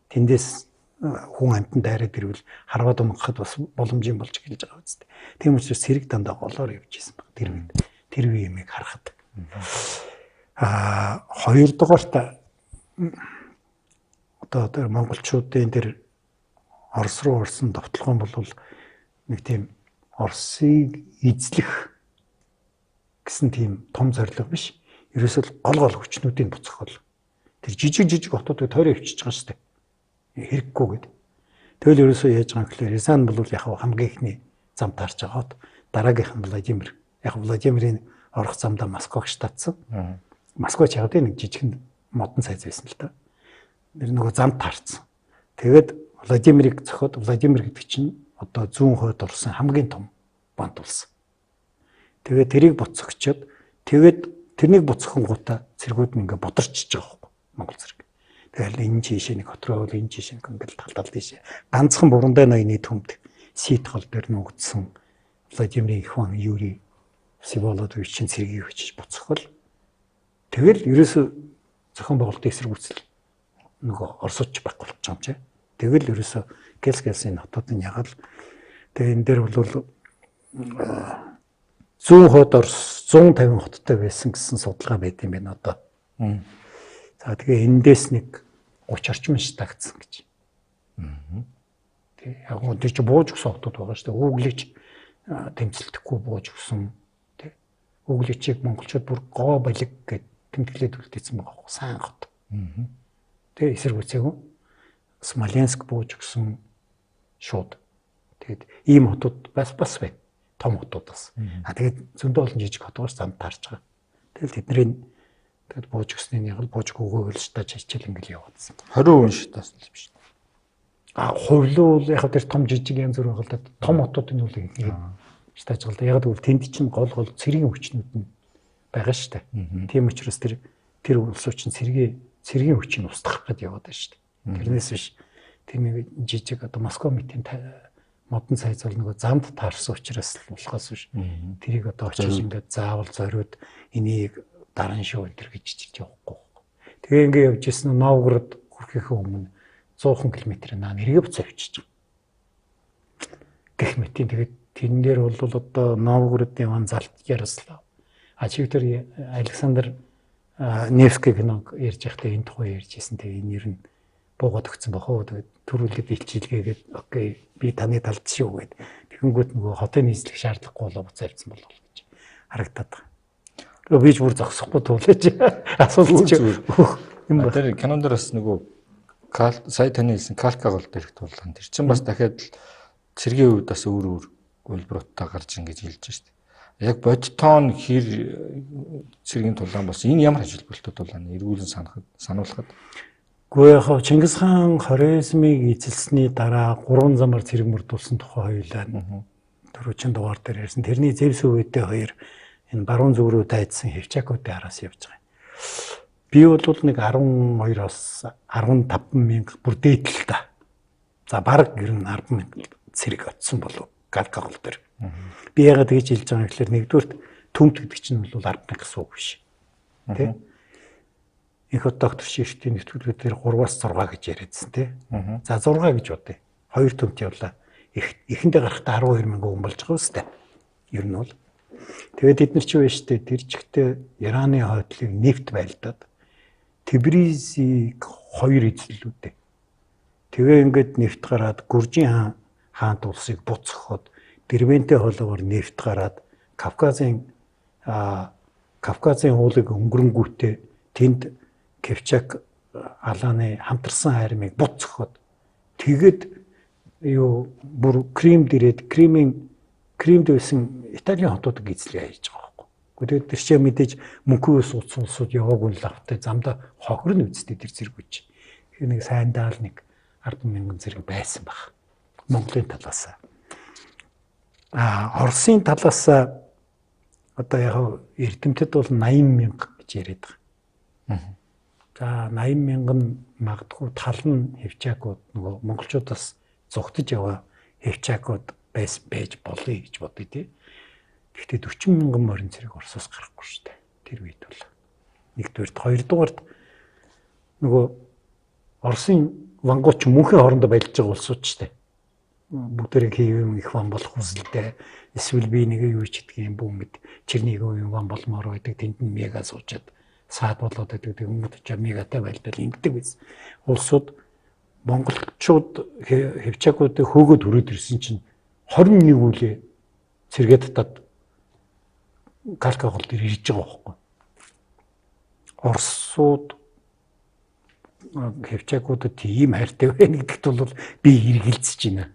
Тэндээс хүн амтан дайраад ирвэл харваад умгахад бас боломжийн болж эхэлж байгаа үстэй. Тийм учраас цэрэг дандаа голоор явж исэн баг. Тэр үе юмыг харахад. Хоёрдугаарт одоо тэр монголчуудын тэр Орос руу орсон довтлогон бол нэг тийм Оросыг эзлэх гэсэн тийм том зорилго биш. Ерөөсөө гол хүчнүүдийн буцах бол тэр жижиг хотуудыг тойроо өвчиж байгаа шүү дээ. Хэрэггүй гэдэг. Тэгэл ерөөсөө яаж байгаа гэхээр Рязань бол яг хамгийн ихний зам таарч байгаад дараагийнх нь Владимир. Яг Владимирийн орох замдаа Москваг штатсан. Москва ч яг нэг жижигэн модон сайз байсан л та. Тэр нөгөө зам таарсан. Тэгээд Владимирыг зохиод Владимир гэдэг чинь одоо зүүн хойд орсон хамгийн том бант улс. Тэгээд тэрийг буцагчаад тэгээд тэрнийг буцахынгуудаа цэргүүд нь ингээ бодорчж байгаа байхгүй Монгол цэрэг. Тэгэл энэ жишээ нэг хот руу бол энэ жишээ ингээл талдал дийшээ. Ганцхан Бурундай ноёны төмд сит гол дээр нуугдсан Владимирийн их хан Юрий Всеволодович цэргийг хүчиж буцахвал тэгэл ерөөсө зохион байгуулалтын эсэргүүцэл нөгөө Оросч байхгүй болж байгаа юм чи. Тэгэл ерөөсө гэлсийн хотод нь ягаал тэгээ энэ дээр бол зүүн хойд Орос 150 хоттой байсан гэсэн судалгаа байд юм байна одоо. За тэгээ эндээс нэг 30 орчим штагцсан гэж. Тэг яг гоо тийч бууж өгсөн хотод байгаа шүү дээ. Ууглич тэмцэлтэхгүй бууж өгсөн. Тэг. Уугличийг монголчууд бүр гоо балиг гэд тэмдэглээд үлдээсэн байгаа. Сайн хот. Тэгээ эсэргүүцээгүй. Смоленск бууж өгсөн шууд. Тэгээд ийм хотууд бас бай. Том хотуудаас. Тэгээд зөндөө олон жижиг хотоос замд таарч байгаа. Тэгэл тэдний тэгэд бууж өгсний яг л бууж өгөөгөө л штаж хичээл ингээл яваадсан. 20% шатаас л биш. Хувлуул яг тэр том жижиг янз бүр байгаа л да. Том хотуудын үл ингэ штаж байгаа л да. Яг гэвэл тэнд чинь гол цэргийн хүчнүүд нь байгаа штэ. Тийм учраас тэр улсууд чинь цэргийн хүчийг устгах гээд яваад байна штэ. Тэрнээс биш тийм нэг жижиг одоо Москва мэтийн модон цайз бол нөгөө замд таарсан учраас л болохоос биш. Тэрийг одоо очиж ингээд заавал зориуд энийг даран шоу энэ гэж чиж явахгүй. Тэгээ ингээд явж ирсэн Новгород хүрэхээ өмнө 100 км наа нэргээ буцаа авчиж байгаа. Гэх мэтийн тэгээд тэн дээр бол одоо Новгородын ван залт Ярослав. Чивтер Александр Невский киног ярьж байхдаа энэ тухай ярьж ирсэн. Тэгээ энэ ер нь буугаад өгсөн бохоо. Тэгээд төрүүлгээд илчилгээгээд окей би таны талд шүү гэд. Тэгэнгүүт нөгөө хотын нийслэх шаардлагагүй болоо буцаа авсан болов гэж харагдаад байгаа. Би ч бүр зогсохгүй туулж асуулт чи юм ба. Тэр кинонд бас нөгөө сая таны хэлсэн Калка гол дээрх тулгаан. Тэр чинь бас дахиад цэргийн үед бас өөр үйлбэрүүдтэй гарч ингэж хэлж штэ. Яг бодтон хэр цэргийн тулгаан болсон. Энэ ямар ажилбалтай тулгаан эргүүлэн сануулхад. Гэхдээ яг Чингис хаан хорезмыг эзэлсний дараа 3 замаар цэрэг мөрдүүлсэн тухай хоёулаа 400 дугаар дээр ярьсан. Тэрний Зевс өвөдөө хоёр энэ баруун зүг рүү дайдсан Хевчакуудын араас явж байгаа. Би бол нэг 12-оос 15 мянга бүр дээдл та. За бараг ер нь 10 мянга цэрэг очсон болов Калка гол дээр. Би ягаад тэгж хэлж байгаа юм гэхээр нэгдүгürt төмт гэдэг чинь бол 10 мянга суу биш. Тэ? Их доктор шиштийн нэвтрүүлгээр дээр 3-аас 6 гэж яриадсан тий. За 6 гэж бодъё. 2 төмт явлаа. Эхэндээ гарахдаа 12 мянган хүн болж байгаа үстэй. Ер нь бол. Тэгээд эдгээр чи байж тээ тэр чигтээ Ираны хойдлыг нефт байлдаад Тбризийг 2 эзлэлүүдээ. Тэгээ ингээд нефт гараад Гүржийн хаант улсыг буцхаход Дербентэй хоолоогоор нефт гараад Кавказын уулыг өнгөрөнгүүтээ тэнд Кевчак алааны хамтарсан армийг буцхаход тэгэд бүр Кримд ирээд Кримд байсан Италийн хотуудыг эзлэе хийж байгаа байхгүй. Тэгээд тэр чинь мэдээж мөнхөөс улсууд яваагүй л автай замдаа хохирно үсттэй тэр зэрэгүйч. Тэгэхээр нэг сайндаа л нэг 10 мянган зэрэг байсан баг. Монголын талаас. Оросын талаас одоо яг эрдэмтэд бол 80 мянга гэж яриад байгаа. За 80 мянган магадгүй тал нь Хевчакууд нөгөө монголчуудаас зугтаж яваа Хевчакууд байж болъё гэж бодъё тий. Гэхдээ 40 мянган морин цэрэг Оросоос гарахгүй шүү дээ. Тэр үед бол. Нэгдүгээрт, хоёрдугаарт нөгөө Оросын вангууч мөнхийн хоорондоо байлж байгаа улсууд шүү дээ. Бүгдээрээ хийвэн их ван болох хүсэлтэй. Эсвэл би нэг юу ч гэдгийг бүүмэд Черниговын ван болмоор байдаг. Тэнд нь мега суучаад саад болоод байдаг. Хүмүүс ч мегатай байлдал ингэдэг биз. Улсууд монголчууд Хевчакуудыг хөөгөөд хүрээд ирсэн чинь 21 үлээ цэргээд татаад Калка гол дээр ирж байгаа байхгүй. Оросууд Хевчакуудад тийм хайртай байна гэдэгт бол би эргэлзэж байна.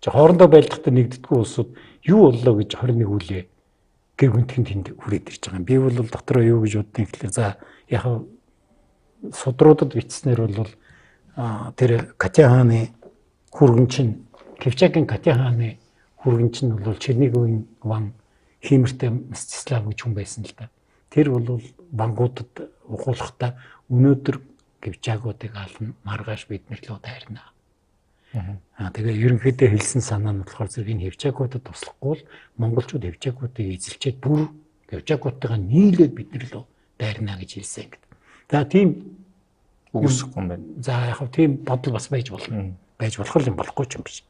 Хоорондоо байлдахдаа нэгддэггүй улсууд юу боллоо гэж 21 үлээ гэр гүнтхэн тэнд хүрээд ирж байгаа юм. Би бол дотроо юу гэж боддیں۔ Тэгэхээр за яг судруудад бичснээр бол тэр Катя хааны хүргэн чинь Кевчакийн Катя хааны хүргэн чинь бол Черниговын ван Химертэй Мстислав гэж хүн байсан л да. Тэр бол вангуудад ухуулахдаа өнөөдөр Кевчакуудыг ална маргааш бид нэр лөө дайрна. Тэгээ ерөнхийдөө хэлсэн санаа нь болохоор зэрэг энэ Хевчакуудад туслахгүй л монголчууд Хевчакуудыг эзэлчихэд бүр Хевчакуудтайгаа нийлээд бид нэр лөө дайрна гэж хэлсэн гэдэг. За тийм үгүйсэхгүй юм байна. За яг хөө тийм бодол бас байж болно. Байж болох юм болохгүй ч юм биш.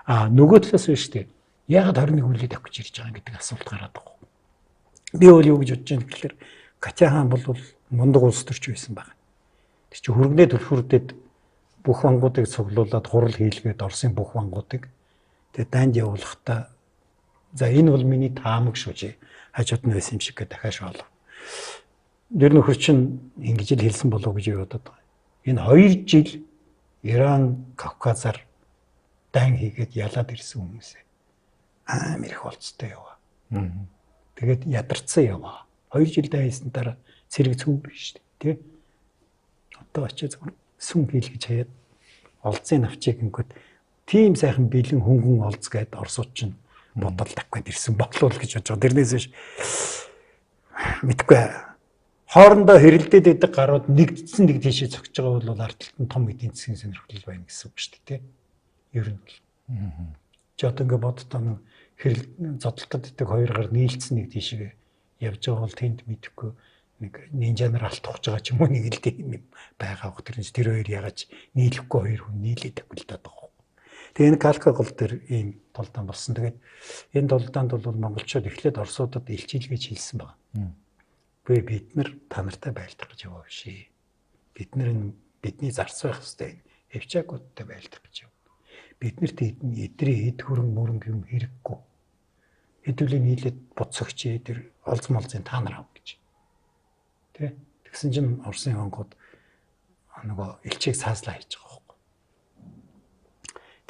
Нөгөө талаас нь шүү дээ. Яагаад 21 үлээ тавьж ирж байгаа гэдэг асуулт гараад байгаа. Би бол юу гэж бодож байна гэхээр Катя хаан бол мундаг улс төрч байсан байна. Тэр чинь хөргөнөө төлхөрдөд бүх вангуудыг цуглуулад хурал хийлгээд Оросын бүх вангуудыг тэгээ данд явуулахдаа за энэ бол миний таамаг шүү. Хажууд нь байсан юм шиг дахиад олов. Тэр нөхөр чинь ингэж л хэлсэн болов гэж бодоод байгаа. Энэ 2 жил Иран Кавказаар дан хийгээд ялаад ирсэн хүмүүсээ амар их болцтой яваа. Тэгээд ядарсан яваа. 2 жил дан хийсэн дараа цэрэг цөмөр шүү дээ. Тэ? Одоо очиж сүм хийлгэж хаяад олзын навчиг ингэхэд тийм сайхан бэлэн хөнгөн олз гээд орсууд чинь бодол тавьгаад ирсэн болов гэж бодож байгаа. Тэрнээс биш мэдгүй хоорондоо хэрэлдээд байдаг гарууд нэгдсэн нэг тийшээ цогж байгаа бол ардталт нь том эдийн засгийн сонирхол байна гэсэн үг шүү дээ. Ер нь бол. Чи одоо ингэ бодтоо нэг хэрэл зодтолтод идэх 2 гар нийлцсэн нэг тийшээ явж байгаа бол тэнд мэдхгүй нэг нинжанаар алтгах байгаа ч юм уу нэг л тийм байгаа хөх тэр хоёр ягач нийлэхгүй 2 хүн нийлээд агуулдаг байгаа. Тэгээ энэ калка гол дээр ийм толдаан болсон. Тэгээд энэ толдаанд бол монголчууд эхлээд орсуудад илчилгээж хэлсэн байна. Бид нар та нартай байлдах гэж яваа бишээ. Бидний зарц байх хэвээр хөвчаагуудтай байлдах гэж яваа. Биднэрт эдрийн эд хөрөнгө мөрөнгө юм хэрэггүй. Хэдүүлээ нийлээд буцагч тэр олз молзын та нар ав гэж. Тэ? Тэгсэн чинь Оросын хонгууд нөгөө элчийг цааслаа хийж байгаа байхгүй.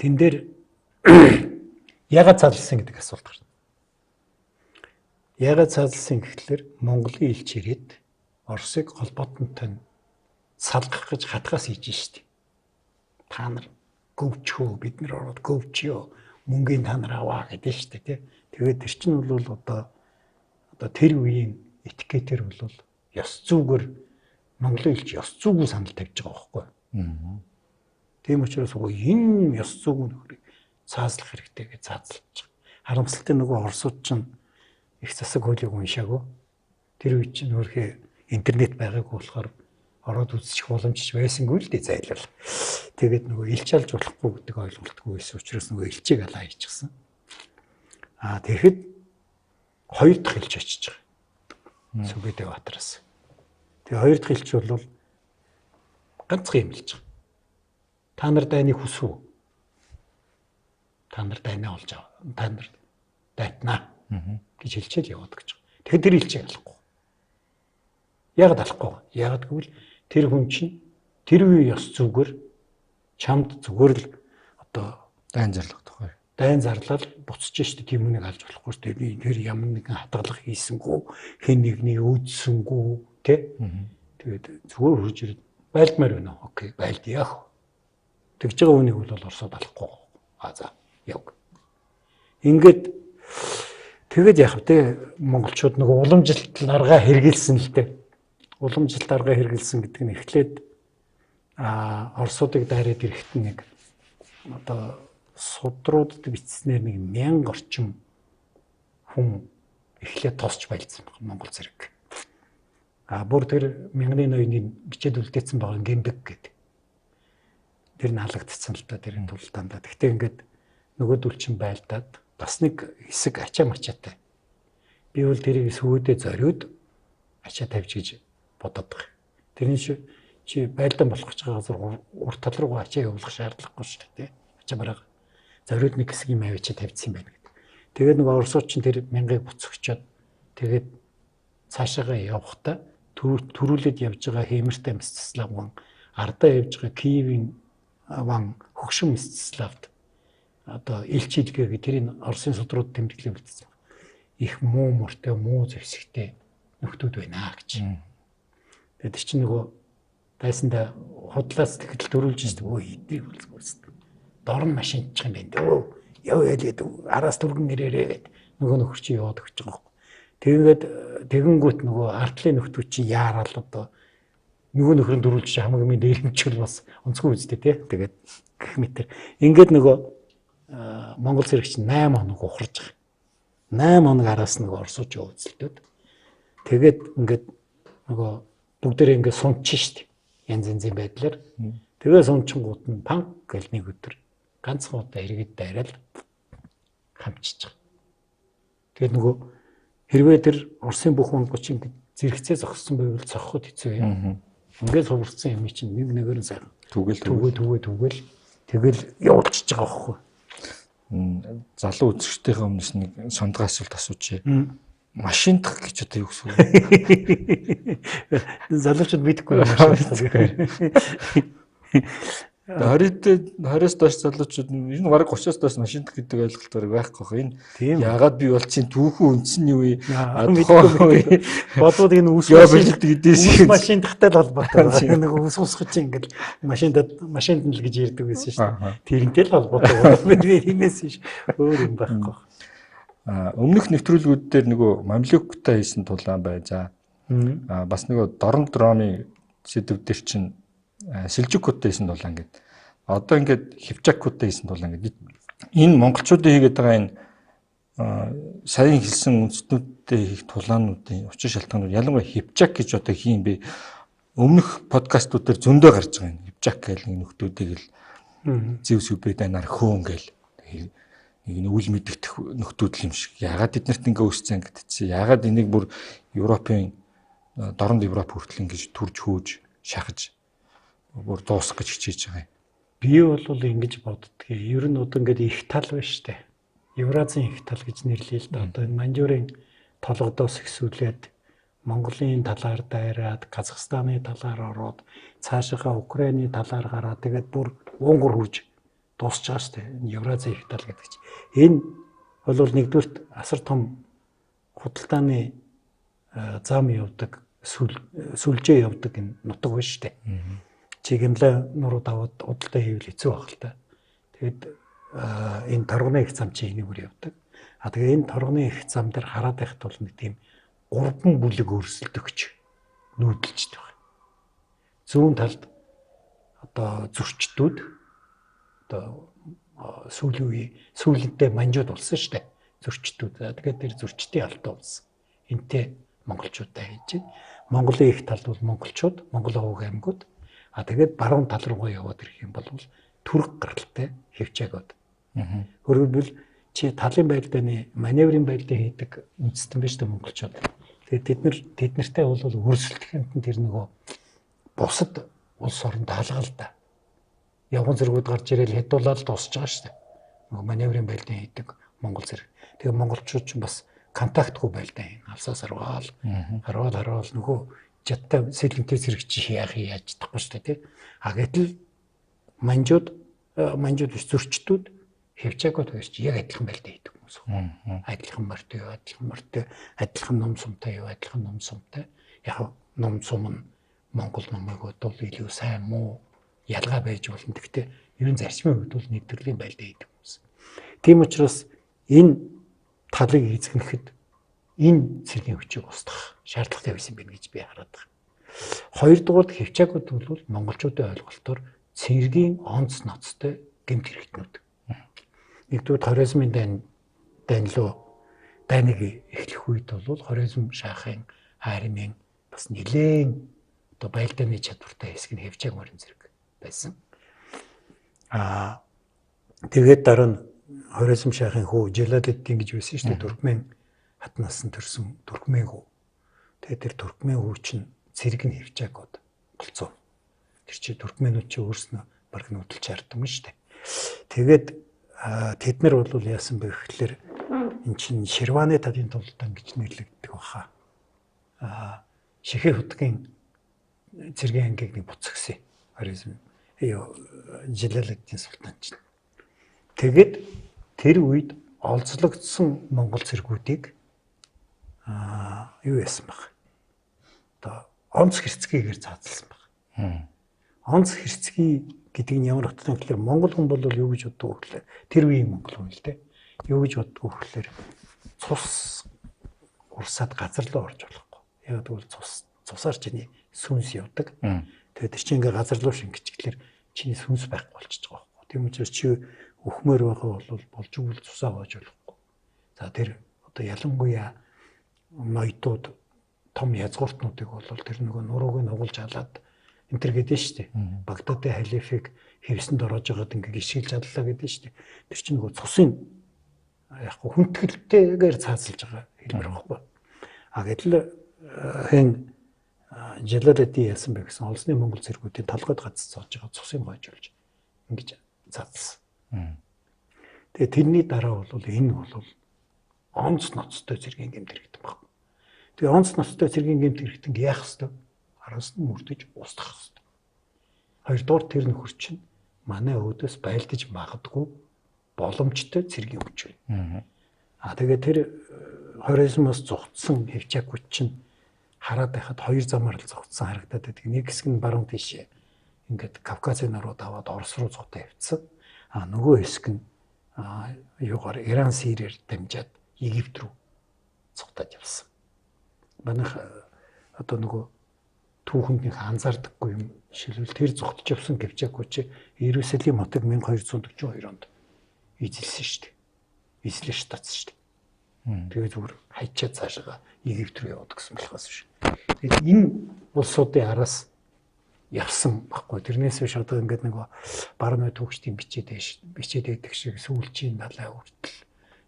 Тэн дээр ягаад цаалсан гэдэг асуулт гарна. Ягаад цаалсан гэхлээр Монголын элч ирээд Оросыг холбоотонтой салгах гэж хатгаас хийж штеп. Та нар гөвчөө бид нар ороод гөвчөө мөнгөний та нар аваа гэдэг штеп тий. Тэгээд тэр чинь бол одоо тэр үеийн этикетээр бол ёс зүйгээр Монголын элч ёс зүйгүй санал тавьж байгаа байхгүй. Тийм учраас энэ ёс зүйг цааслах хэрэгтэй гэж цаазлж байгаа. Харамсалтай нөгөө орсууд чинь их засаг хуулийг уншаагүй. Тэр үе чинь өөрхөө интернет байгаагүй болохоор ороод үзчих боломжч байсангүй л дээ зайлал. Тэгээд нөгөө элч алж болохгүй гэдэг ойлголтгүй байсан учраас нөгөө элчийг алаа хийчихсэн. Тэгэхэд 2 дахь элч очиж байгаа. Сүбэдэ Баатараас. Тэгээ 2 дахь элч бол ганцхан юм хэлж байгаа. Та нар дайныг хүсв үү? Та нар дайнаа олж аваа. Та нар дайтнаа гэж хэлчихэл яваад гэж байгаа. Тэгэхээр тэр элчийг алахгүй. Яг алахгүй. Яг гэвэл тэр хүн чинь тэр үе ёс зүгээр чамд зүгээр л одоо дайн зарлах тухай. Дайн зарлал буцаж штэ тийм үнийг алж болохгүй штэ. Би тэр ямар нэгэн хатгалах хийсэнгүү, хэн нэгний өөдсөнгүү тэ. Тэгээд зүгээр хурж ирээд байлдмаар байна. Окей, байлдъя. Тэгж байгаа үнийг бол орсод алахгүй. За яв. Ингээд тэгээд яах вэ? Монголчууд нөгөө уламжилт аргаа хэрэгэлсэн л дээ. Уламжилт аргаа хэрэгэлсэн гэдэг нь эхлээд орсуудыг дайраад ирэхэд нэг одоо судруудад бичснээр нэг 1000 орчим хүн эхлээд тосч байлцсан байна Монгол зэрэг. Бүр тэр 1000-ны ноёны бичээд үлдээсэн байгаа гэмбэг гэдэг. Тэр нь халагдсан л та тэрийн тулдаандаа. Гэхдээ ингээд нөгөөдөл чинь байлдаад бас нэг хэсэг ачаа мачаатай. Би бол тэрийг сүйдээ зориуд ачаа тавьж гэж бодоод байгаа. Тэрний чи байлдан болох гэж байгаа газар урт тал руу ачаа явуулах шаардлагагүй шүү дээ. Ачаа бараг зориуд нэг хэсэг юм авчи тавьчихсан байна гэдэг. Тэгээд нэг орсууд чинь тэр 1000-ыг буцагчаад тэгээд цаашаагаа явахдаа төрүүлээд явж байгаа Хэмэртэй Мстислав ван ардаа явж байгаа Киевийн ван хөгшин Мстиславд одоо элч илгээгээ тэрийн Оросын судрууд тэмдэглээ үлдсэн. Их муу мөртэй муу зэвсэгтэй нөхдүүд байна гэж. Тэгээд чинь нөгөө тайсанда худлаас тэгэл дөрүүлж ирсэн. Өө эдийг үлсгүүлсэн. Дорн машинчих юм байна дөө. Яв ялээд араас түргэн нэрээрээ нөгөө нөхөр чи яваад өгч байгаа юм. Тэгээд тэгэнгүүт нөгөө артлын нөхдүүд чи яарал одоо нөгөө нөхрөнд дөрүүлж хамаг юм дээрэмчл бас онцгүй үстэй тий. Тэгээд гэх мэтэр ингээд нөгөө Монгол зэрэг чи 8 хоног ухарж байгаа. 8 хоног араас нөгөө орсууч өвцөлтөд. Тэгээд ингээд нөгөө бүгдээрээ ингээд сунчих штеп. Янз янзын байдлаар. Тэгээ сунчингууд нь панк гэл нэг өдөр ганцхан удаа эргээд дайраад хамчиж байгаа. Тэгээд нөгөө хэрвээ тэр Оросын бүх онгоч ингээд зэрэгцээ зогссон байвал цохоход хэцүү юм. Ингээд суварсан юм чинь нэг нэгээр нь сайхан түгээл тэгэл явуулчихж байгаа байхгүй. Залуу үзэгчдийн өмнөөс нэг сондгоо асуулт асуучих. машиндах гэж одоо юу гэсэн үг? Залуучууд мэдэхгүй машиндах. 20-20-оос доош залуучууд энэ бараг 30-оос доош машиндах гэдэг ойлголт байхгүй хаа. Энэ яагаад би бол чинь түүхэн үндсэн юу вэ? Бодвол энэ үс машиндахтай л холбоотой. Нэг ус усгаж ингээд машинд л гэж ярьдаг байсан шүү дээ. Тэрнтэй л холбоотой тиймээс биш өөр юм байхгүй. Өмнөх нэвтрүүлгүүд дээр нөгөө Мамлюктай хийсэн тулаан бай. За бас нөгөө Дорн дромын сэдв дээр чинь Сэлжүкүүдтэй хийсэн тулаан гэдэг. Одоо ингээд Хивчакуудтай хийсэн тулаан гэдэг. Энэ монголчуудын хийгээд байгаа энэ саяхан хэлсэн үндэстнүүдтэй хийх тулаануудын учир шалтгаанууд ялангуяа Хивчак гэж одоо хийм бэ? Өмнөх подкастууд дээр зөндөө гарч байгаа юм. Хивчак гэх нэг нөхдүүдийг л Зевс Үбэдэнаар хөөн гэл. Нэг үл мэддэх нөхдүүд л юм шиг. Ягаад эднэрт ингээ өсцэн гэдчихсэн. Ягаад энийг бүр Европын Дорн Европ хүртэл ингэж түрж хөөж шахаж бүр дуусгах гэж хичээж байгаа юм. Би бол ингэж боддгийг. Ер нь одоо ингээд их тал байна штэ. Евразийн их тал гэж нэрлэе л да. Одоо энэ Манжуурын толгодоос ихсүүлээд Монголын талаар дайраад, Казахстаны талаар ороод, цаашаа Украины талаар гараад тэгээд бүр уунгар хүрж дуусч байгаа штэ. Энэ Евразийн их тал гэдэг чинь. Энэ бол нэгдүгürt асар том худалдааны зам явдаг, сүлжээ явдаг энэ нутаг байна штэ. Чигэмлэ нурууд аваад удалдаа хийвэл хэцүү байх л та. Тэгэд энэ торгоны их зам чи энийг үр явдаг. Тэгээ энэ торгоны их зам дээр хараад байхад бол нэг тийм 3 бүлэг өрсөлдөгч нүүдэлжтэй байна. Зүүн талд одоо зөрчдүүд одоо сүүлдээ манжууд болсон шүү дээ. Зөрчдүүд. Тэгээд тэр зөрчдийн алдаа болсон. Энтэй монголчуудаа хийж байна. Монголын их талд бол монголчууд, Монгол овог аймагуд. Тэгээд баруун тал руугаа яваад ирэх юм бол түрэг гаралтай Хивчакууд. Өөрөлдвөл чи талын байлдааны маневрын байлдаа хийдэг үндэстэн биш үү монголчууд. Тэгээд тэд нартай бол өрсөлдөхөнд тэр нөгөө бусад улс оронд хаалгалтай. Явган зэргүүд гарч ирээл хядуулаад дуусч байгаа шүү дээ. Нөгөө маневрын байлдаа хийдэг монгол зэрэг. Тэгээд монголчууд ч бас контактгүй байлдаа хийн. Алсаас харвал нөгөө жадтай сэлэнтэй зэрэг чи яаж чадахгүй шүү дээ. Гэтэл манжууд биш зөрчдүүд Хивчакууд гэж яг адилхан байлдаа хийдэг хүмүүс. Адилхан мортой, адилхан ном сумтай юу, адилхан ном сумтай. Яг ном сум нь Монгол номыг бол илүү сайн муу ялгаа байж болно. Гэхдээ ер нь зарчмын хувьд бол нэг төрлийн байлдаа хийдэг хүмүүс. Тийм учраас энэ талыг эзэгнэхэд энэ цэргийн хүчийг устгах шаардлагатай байсан байх гэж би хараад байна. Хоёрдугаар Хивчакууд бол монголчуудын ойлголтоор цэргийн онц ноцтой гэмт хэрэгтнүүд. Нэгдүгээр хорезмын дайныг эхлэх үед бол хорезм шахын хайрмын бас нэлээд одоо байлдааны чадвартай хэсэг нь Хивчак морин зэрэг байсан. Тэгээд дараа нь хорезм шахын хүү Желалиддин гэж байсан шүү дээ. Туркмен хатнаас нь төрсөн Туркмен хүү. Тэгээд тэр Туркмен хүү чинь цэрэг нь Хивчакууд болцоо. Тэр чи туркменууд чи өөрснөө баг нүүдэлж хардсан шүү дээ. Тэгээд тэд нар бол яасан бэ гэхэлэр эн чин Ширваны талын тултан гэж нэрлэгддэг баха. Шихэ хутгийн цэргийн ангийг нэг буцагсан. Хорезм Желалиддин султан чинь. Тэгээд тэр үед олзлогдсон монгол цэргүүдийг юу яасан баг. Одоо онц хэрцгийгээр заацалсан баг. Онц хэрцгий гэдэг нь ямар утгатай гэхээр монгол хүн бол юу гэж боддог вэ гэхээр тэр үеийн монгол хүн л дээ. Юу гэж боддог вэ гэхээр цус урсаад газар руу орж болохгүй. Яг тэгвэл цусаар чиний сүнс явдаг. Тэгээд тэр чинь ингээ газар руу шингэчихлээр чиний сүнс байхгүй болчихж байгаа байхгүй. Тийм учраас чи өхмөр байгаа бол болж өгвөл цусаа гоож болохгүй. За тэр одоо ялангуяа ноёдууд том язгууртнуудыг бол тэр нөгөө нурууг нь хугалж халаад энэ төр гэдэг нь шүү дээ. Багдадын халифыг хэвсэнд ороод байгаад ингээ гიშгэлж аллаа гэдэг нь шүү дээ. Тэр чинь нөгөө цусын яг хүндгэлтэйгээр цаасалж байгаа хэлбэр байхгүй. Гэтэл хэн Желалиддин яасан бэ гэсэн олонний монгол цэргүүдийн толгойд гацж цоож байгаа цусын гоожулж ингэж цаацсан. Тэгээ тэрний дараа бол энэ бол онц ноцтой цэргийн гэмт хэрэгдэв баг. Тэгээ онц ностой цэргийн гэмт хэрэгтэн яах хэвээр араас нь мөрдөж устгах хэвээр. Хоёрдугаар тэр нөхөр чинь манай өөдөөс байлдаж магадгүй боломжтой цэргийн хүч байна. Тэгээ тэр хоризмоос зугтсан хевчакууд чинь хараад байхад хоёр замаар л зугтсан харагдаад байдаг. Нэг хэсэг нь баруун тийшээ ингээд Кавказын нарууд аваад Орос руу зугтаа явцсан. Нөгөө хэсэг нь юугаар Иран Сириэр дамжаад Египт рүү зугтаад явсан. Манайх одоо нөгөө түүхэнднийх анзаардаггүй юм шилбэл тэр зугтж явсан Кавчакууд чи Иерусалим хотыг 1242 онд эзэлсэн шүү дээ. Эзлэж татсан шүү дээ. Тэгээ зүгээр хайчаад цаашаа Египт рүү яваад гэсэн болохоос шүү. Тэгээд энэ улсуудын араас явсан баггүй. Тэрнээс биш одоо ингээд нэг баруун түүхчдийн бичээд байдаг шиг сүүлчийн далай хүртэл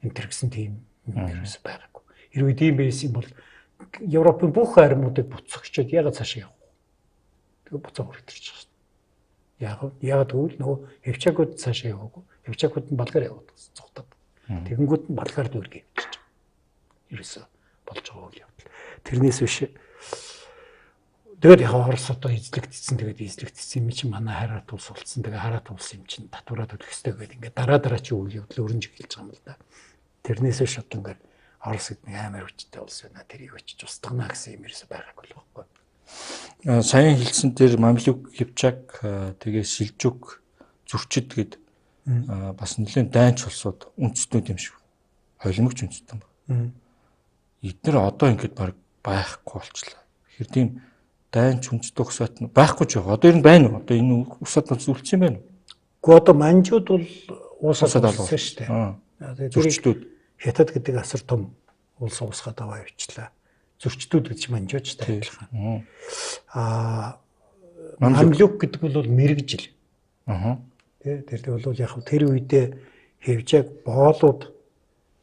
энэ төр гэсэн тийм ерөөс байгаагүй. Хэрвээ тийм байсан бол Европын бүх армуудыг буцагчаад ягаад цаашаа явах вэ? Тэгээ буцаа хүртэрч байгаа шүү. Ягаад гэвэл нөгөө хевчакууд цаашаа яваагүй. Хевчакууд нь Болгар яваад цугтаад. Тэгэнгүүт нь Болгар дүүргээ явчихж байгаа. Ерөөсө болж байгаа үйл явдал. Тэрнээс биш. Тэгээд яг Орос одоо эзлэгдсэн юм чинь манай хараат улс болсон. Тэгээ хараат улс юм чинь татвараа төлөх хэрэгтэй гэдэг ингээд дараа чи үйл явдал өрнж эхэлж байгаа юм л да. Тэрнээс биш одоо ингээд Орос гэдэг нэг амар хүчтэй улс байна. Тэрийг очиж устгана гэсэн юм ерөөсө байгаагүй л байхгүй. Саяхан хэлсэн тэр Мамлюк, Кипчак, тэгээ Сэлжүк, Зүрчид гээд бас нэлээд дайнч улсууд үндэстнүүд юм шиг. Холимогч үндэстэн байна. Эднэр одоо ингээд баг байхгүй болчлаа. Тэгэхээр тийм дайнч үндэстэн усаад байхгүй ч яг одоо ер нь байна уу? Одоо энэ усаад зүйлсэн юм байна уу? Гэхдээ одоо манжууд бол уусаад болсон шүү дээ. Зүрчдүүд Хятад гэдэг асар том улс уусгаад аваа явчлаа. Зүрчдүүд гэж манжууч тайлхан. Мамлюк гэдэг бол мэрэгжил. Тэр бол яг тэр үедээ хевжааг боолууд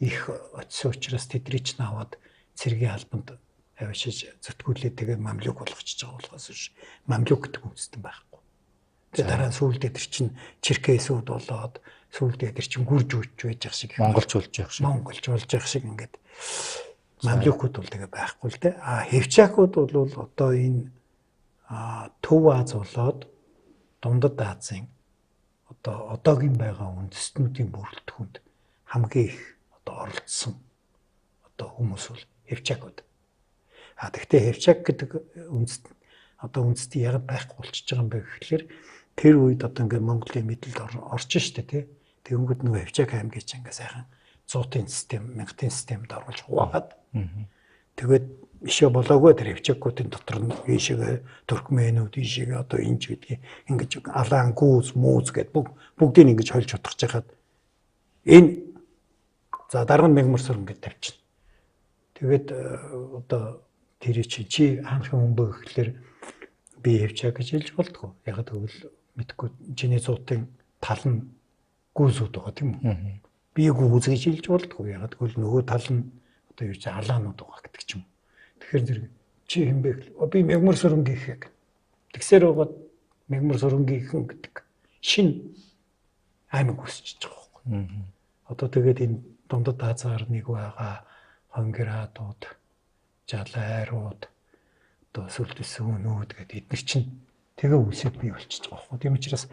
их очисон учраас тэдний ч наваад цэргийн албанд авчиж зүтгүүлээ тэгээ мамлюк болгочихж байгаа болохоос ш. Мамлюк гэдэг үндэстэн байхгүй. Тэгээ дараа нь сүүлдээ тэр чинь Черкесүүд болоод сүүлдээ тэр чинь гүрж үүж байж байгаа шиг монголч болж байгаа шиг ингээд мамлюкууд бол тэгээ байхгүй л дээ. Хевчакууд бол одоо энэ Төв Аз болоод Дундад Азийн одоо одоогийн байгаа үндэстнүүдийн бүрэлдэхүүнд хамгийн их одоо оролцсон одоо хүмүүс бол хевчакууд. Тэгвэл хевчак гэдэг үндэстэн яг байхгүй болчихж байгаа юм бэ гэхэлэр тэр үед одоо ингээд Монголын мэдлэлд орж штэ тий. Тэгэнгүүт нөгөө хевчак аймгийн чинь ингээд сайхан 100-ын систем, 1000-ын системд оруулж хуваагаад тэгээд ишээ болоогүй тэр хевчакуудын дотор нь ийшээгээ туркменууд ийшээгээ одоо энэ ч гэдгийг ингэж алаан гүүз мууз гэд бүгдийг ингэж хольж утгаж яхад энэ за дараа нь мегмарсор ингэж тавьчихна. Тэгээд одоо тэр чи хаанхан хүн бэ гэхэлэр би хевчак гэж хэлж болдгоо. Яг тэгвэл мэдгүй чиний зуутын тал нь гүүзүүд байгаа тийм үү? Би гүүз гэж хэлж болдгоо. Яг тэгвэл нөгөө тал нь одоо юу ч алаанууд байгаа гэдэг ч юм. Тэгэхээр зэрэг чи хэм бэ гэхэл би мегмар сөрөнгийнхээ тэгсээр байгаа мегмар сөрөнгийнхэн гэдэг шин аймаг үсчихэж байгаа байхгүй. Одоо тэгээд энэ Дундад Азаар нэг байгаа хонгирадууд, жалайрууд, одоо сүлдэсүүнүүд гэдэг эдгээр чинь тэгээ үсэд бий болчихж байгаа байхгүй. Тийм учраас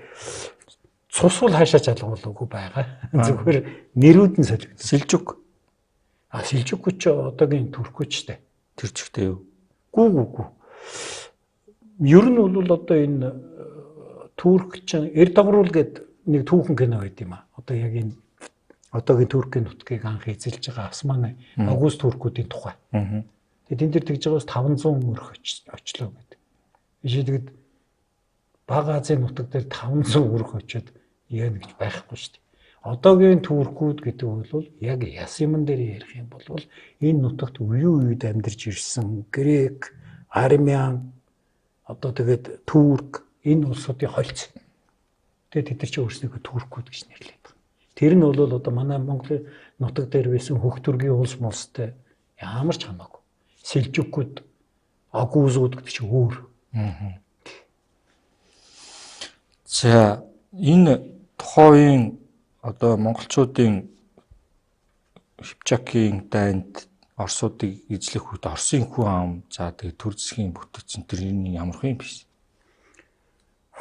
цус бол хаашаа жалгуулаагүй байгаа. Зүгээр нэрүүд нь солигдсон. Сэлжүк. Сэлжүк ч одоогийн туркчтэй. Тэр чигтэй юу? Гүү. Ер нь бол одоо энэ туркч Эрдогруул гэдэг нэг түүхэн кино байд юм а. Одоо яг энэ одоогийн Туркийн нутгийг анх эзэлж байгаа Османы Аугуст туркуудын тухай. Тэгээд энэ дэр тэгж байгаас 500 өрх очлоо гэдэг. Ишээ тэгэд Бага Азийн нутаг дээр 500 өрх очиод яа гэж байхгүй шүү дээ. Одоогийн туркууд гэдэг бол яг ясиман дээр ярих юм бол энэ нутагт үеийн үед амьдарч ирсэн грек, армян одоо тэгээд турк энэ улсуудын холц. Тэгээд тэд нар чи өөрсдөө туркууд гэж нэрлэдэг. Тэр нь бол одоо манай Монголын нутаг дээр байсан хөхтөргийн улс мостой ямар ч хамаагүй. Сэлжүкүүд, агуузууд гэдэг чи өөр. За энэ тухайн одоо монголчуудын Хипчакийн дайнд Оросуудыг эзлэх үед Оросын хүн ам за тэгээ төр засгийн бүтэцэн тэрний ямархан юм биш.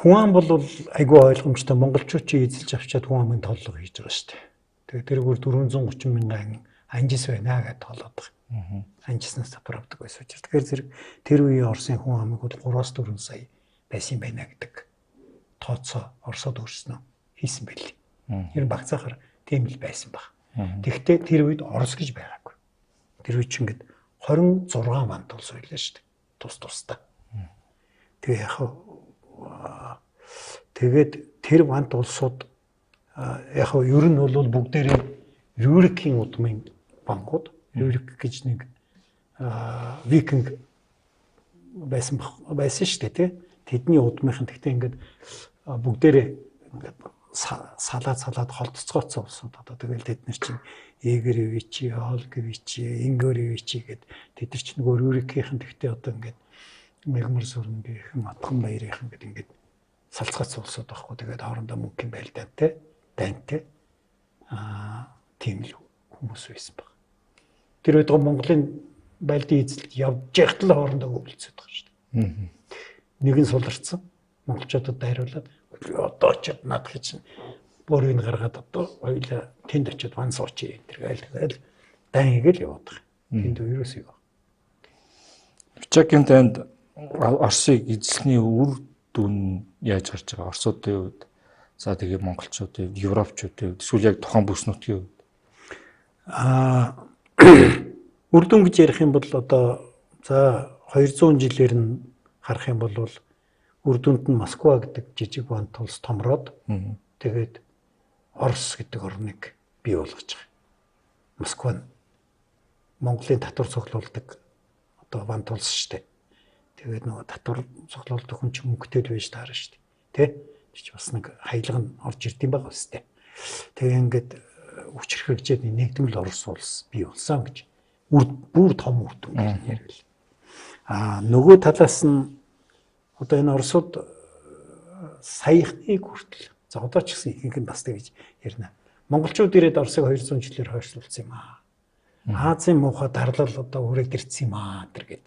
Хүн ам бол айгүй ойлгомжтой монголчууд чи эзэлж авчаад хүн амын тооллого хийж байгаа шүү дээ. Тэгээ тэргээр 430 мянган анжис байна гэдээ тоолоод байгаа. Анжиснаас татвар авдаг байсан учраас тэгэхээр зэрэг тэр үеийн Оросын хүн амыг бол 3-4 сая байсан байна гэдэг тооцоо Оросод өөрснөө хийсэн байли. Тэр багцаахаар тийм л байсан баг. Тэгвэл тэр үед Орос гэж байгаагүй. Тэр үед ч ингээд 26 вант улс байлаа шүү дээ. Тусдаа. Тэгээ тэгээд тэр вант улсууд яг ер нь бол бүгдээрээ Рюрикийн удмын банкуд, Рюрик гэж нэг викинг байсан шүү дээ тий. Тэдний удмынхан тэгтээ ингээд бүгдээрээ ингээд салаад холдцгооцсон улсууд одоо тэгэл тэд нар чинь Эгэревичи, Олговичи, Ингоревичи гэд тэд нар чинь нөгөө Рюрикийнхэн тэгтээ одоо ингээд мегмар сүрэнгийн Матхан баярынхан гэд ингээд салцгаацсан улсууд байхгүй. Тэгээд хоорондоо мөнгөний байлдаантай, дайнтай тийм л хүмүүс байсан баг. Тэр үед Монголын байлдын эзэлд явж яхад л хоорондоо өвлцөд байгаа шүү дээ. Нэг нь суларцсан. Монголчуудад дайруулад одоо ч надад чинь бүрийг гаргаад одоо хоёлаа тэнд очиод ван сууч энэ тэргээл дан игэл яваад байгаа. Тэнд вирус юу. Чекийн танд Оросыг эзлэхний үр дүн яаж гарч байгаа? Оросуудын үед за тэгээ монголчуудын, европчуудын үед эсвэл яг тухайн бүс нутгийн үед үр дүн гэж ярих юм бол одоо за 200 жилээр нь харах юм бол үр дүнд нь Москва гэдэг жижиг вант улс томроод тэгээд Орос гэдэг орныг бий болгож байгаа. Москва нь Монголын татвар цуглуулдаг одоо вант улс шүү дээ. Тэгээд нөгөө татвар цуглуулдаг хүн ч мөнгөтэй л байж таарна шүү дээ. Тэ? Бас нэг хаялга нь орж ирд юм байгаа үстэй. Тэгээ ингээд хүчрхэгжээд нэгдвэл Орос улс бий болсон гэж бүр том үр дүн гэж ярил. Нөгөө талаас нь одоо энэ Оросууд саяхныг хүртэл за одоо ч гэсэн ихэнх нь бас тэгж ярина. Монголчууд ирээд Оросыг 200 жилээр хойшлуулсан юм аа. Азийн муухай дарлал одоо үрээд ирсэн юм аа тэр гээд.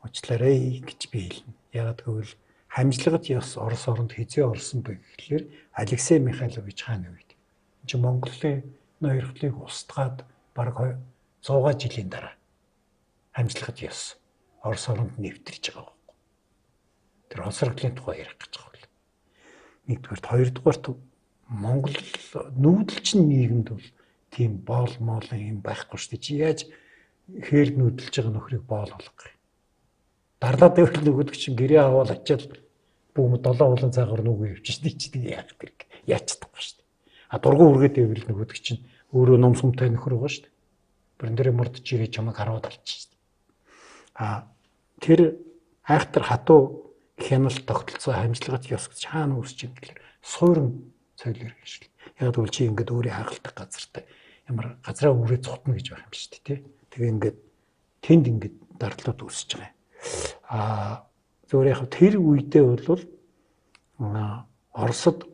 Уучлаарай гэж би хэлнэ. Яагаад гэвэл хамжлагд ёс Орос оронд хизээ орсон бэ гэхлээр Алексей Михайлович хааны үед. Энд чинь Монголын ноёрхлыг устгаад бараг 100 жилийн дараа хамжлагд ёс Орос оронд нэвтэрч байгаа байхгүй. Тэр хосроглын тухай ярих гэж байгаа. Нэгдүгээр, хоёрдугаарт Монгол нүүдэлчин нийгэмд бол тийм боол моолын юм байхгүй шүү дээ. Чи яаж хээл нүүдэлж байгаа нөхрийг боол болгох юм. Дарлаад байвал нөгөөд чинь гэрээ аваад ачаал бүүм 7 улаан цагаар нүгөө явчих шүү дээ. Чи тийм яах хэрэг яаж чадахгүй шүү дээ. Дургуун үргээд байвал нөгөөд чинь өөрөө ном сумтай нөхөр байгаа шүү дээ. Бүрэн дээрээ мурдж ирээ чамайг харуулж алчих шүү дээ. Тэр айхтар хатуу хяналт тогтолцоо хамжлагт ёс гэж хаана үүсэж юм гэхээр суурин цойлоор гişл. Яг үл чи ингээд өөрийн харгалдах газартай ямар газраа үрээ цутна гэж байх юм шүү дээ тий. Тэгээ ингээд тэнд ингээд дардлууд үүсэж байгаа. Зөвөр яг тэр үедээ бол Оросд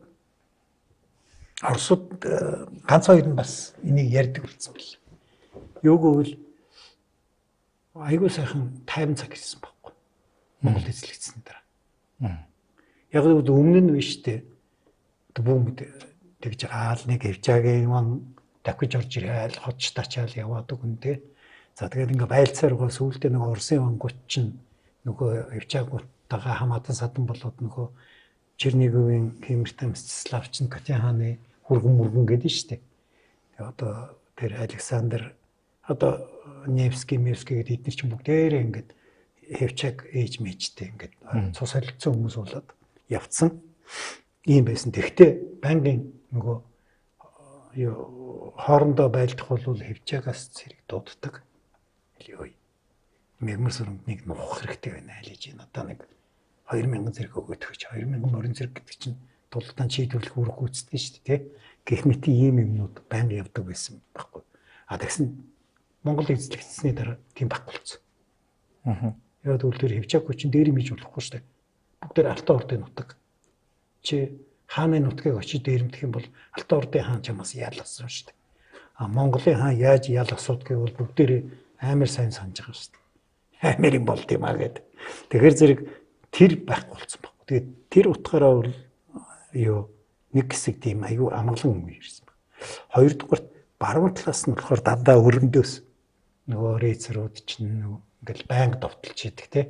ганц хоёр нь бас энийг ярьдаг болсон бэл. Юу гэвэл айгуу сайхан тайван цаг ирсэн байхгүй. Монгол эзлэгдсэн дараа. Яг л өмнө нь биш дээ. Бүүмд тэгж аал нэг эвжаагийн ман давхиж орж ирээл хотч тачаал яваад өгнө. За тэгээд ингээ байлцаар гоо сүултээ нэг Оросын вангууд чинь нөгөө эвжаагуудтайгаа хамаатан садан болоод нөгөө Черниговын Химэртэй Мстислав чинь Катя хааны хүргэн гэдэг нь шүү дээ. Тэгээд одоо тэр Александр одоо Невский гэдэг эдгээр чинь бүгдээрээ ингээд хевчаг ээж мэжтэй ингээд цус солилцсон хүмүүс болоод явцсан ийм байсан. Тэгтээ банкын нөгөө хоорондоо байлдах бол хевчагаас зэрэг дууддаг. Юу мэгмар сүрэмднийг нуух хэрэгтэй байна гэж энэ одоо нэг 2000 зэрэг өгөөд өгч 2000 морин зэрэг гэдэг чинь дулаан шийдвэрлэх үүрэг гүйцэтгэж шүү дээ. Гэх мэт ийм юмнууд банк явдаг байсан байхгүй. Тэгсэн Монгол эзлэгдсэний дараа тийм байхгүй болсон. Яг үл тэр хевчаагүй чинь дээр имиж болохгүй шүү дээ. Бүгдээр алтан ордын нутаг. Чи хааны нутгийг очиж дээрэмдэх юм бол алтан ордын хаан чамаас яалгасан шүү дээ. Монголын хаан яаж ял асуудгийг бол бүгдээрээ амар сайн санаж байгаа шүү дээ. Амар юм болд юм аа гэдэг. Тэгэхээр зэрэг тэр байхгүй болсон баг. Тэгээд тэр утгаараа бол юу нэг хэсэг тийм аюу амгалан юм ирсэн баг. Хоёрдугаар баруун талаас нь болохоор дандаа өрөндөөс нөгөө рейцерүүд чинь нөгөө ингээл байнга довтолж идэг те.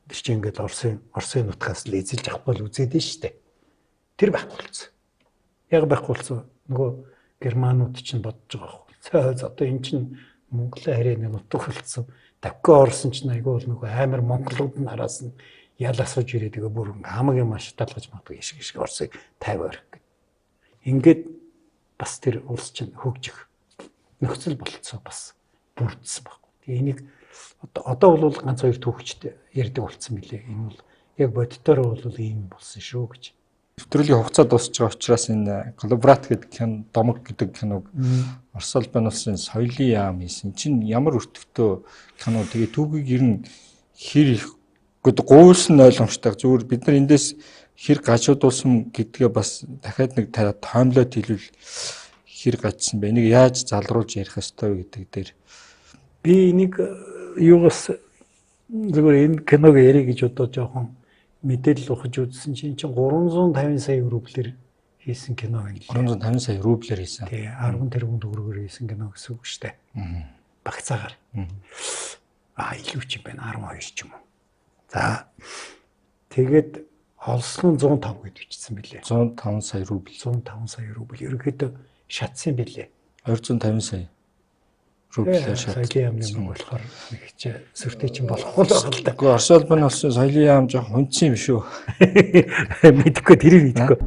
Тэр чинь ингээл Оросын нутгаас л эзэлж авахгүй л үзээд нь штэ. Тэр байхгүй болсон. Яг байхгүй болсон. Нөгөө германууд чинь бодож байгаа байхгүй. За одоо эн чинь Монголын харийн нутаг болсон. Давхин орсон чинь айгүй бол нөгөө амар монголууд нь араас нь ял асууж ирээд тэгээ бүр хамаг юм ашиглаж магадгүй ишг Оросыг тайваар. Ингээд бас тэр улс чинь хөгжих нөхцөл болцсон бас бүрдсэн байхгүй. Тэгээ энийг одоо бол ганц хоёр түүхчд ярьдаг болсон билээ. Энэ бол яг бодитоор бол ийм болсон шүү гэж. Нэвтрүүлгийн хугацаа дуусч байгаа учраас энэ Коловрат гэдэг кино, Домог гэдэг киног Орос улбан улсын соёлын яам хийсэн. Чинь ямар өртөгтэй кино. Тэгээ түүхийг ер нь хэр их гэдэг гуйлсан ойлгомжтой. Зүгээр бид нар эндээс хэр гажуудуулсан гэдгээ бас дахиад нэг таймлайт хэлвэл хэр гажсан бэ? Энийг яаж залруулж ярих ёстой вэ гэдэг дээр би нэг юугаас зүгээр энэ киног ярих гэж одоо жоохон мэдээлэл ухаж үзсэн чинь 350 сая рублээр хийсэн кино байна. 350 сая рублээр хийсэн. Тий, 10 тэрбум төгрөгөөр хийсэн кино гэсэн үг шүү дээ. Багцаагаар. Илүү ч юм байна 12 ч юм уу. За тэгээд олсон 105 гэж бичсэн билээ. 105 сая рубль. 105 сая рубль. Ерөнхийдөө шатсан билээ. 250 сая рублээр шат. Соёлын яамны болохоор нэг ч сүртэй чинь болохгүй л байна л да. Орос улбан улсын соёлын яам жоох хүнцэн юм шүү. Мэдхгүй тэрийг мэдхгүй.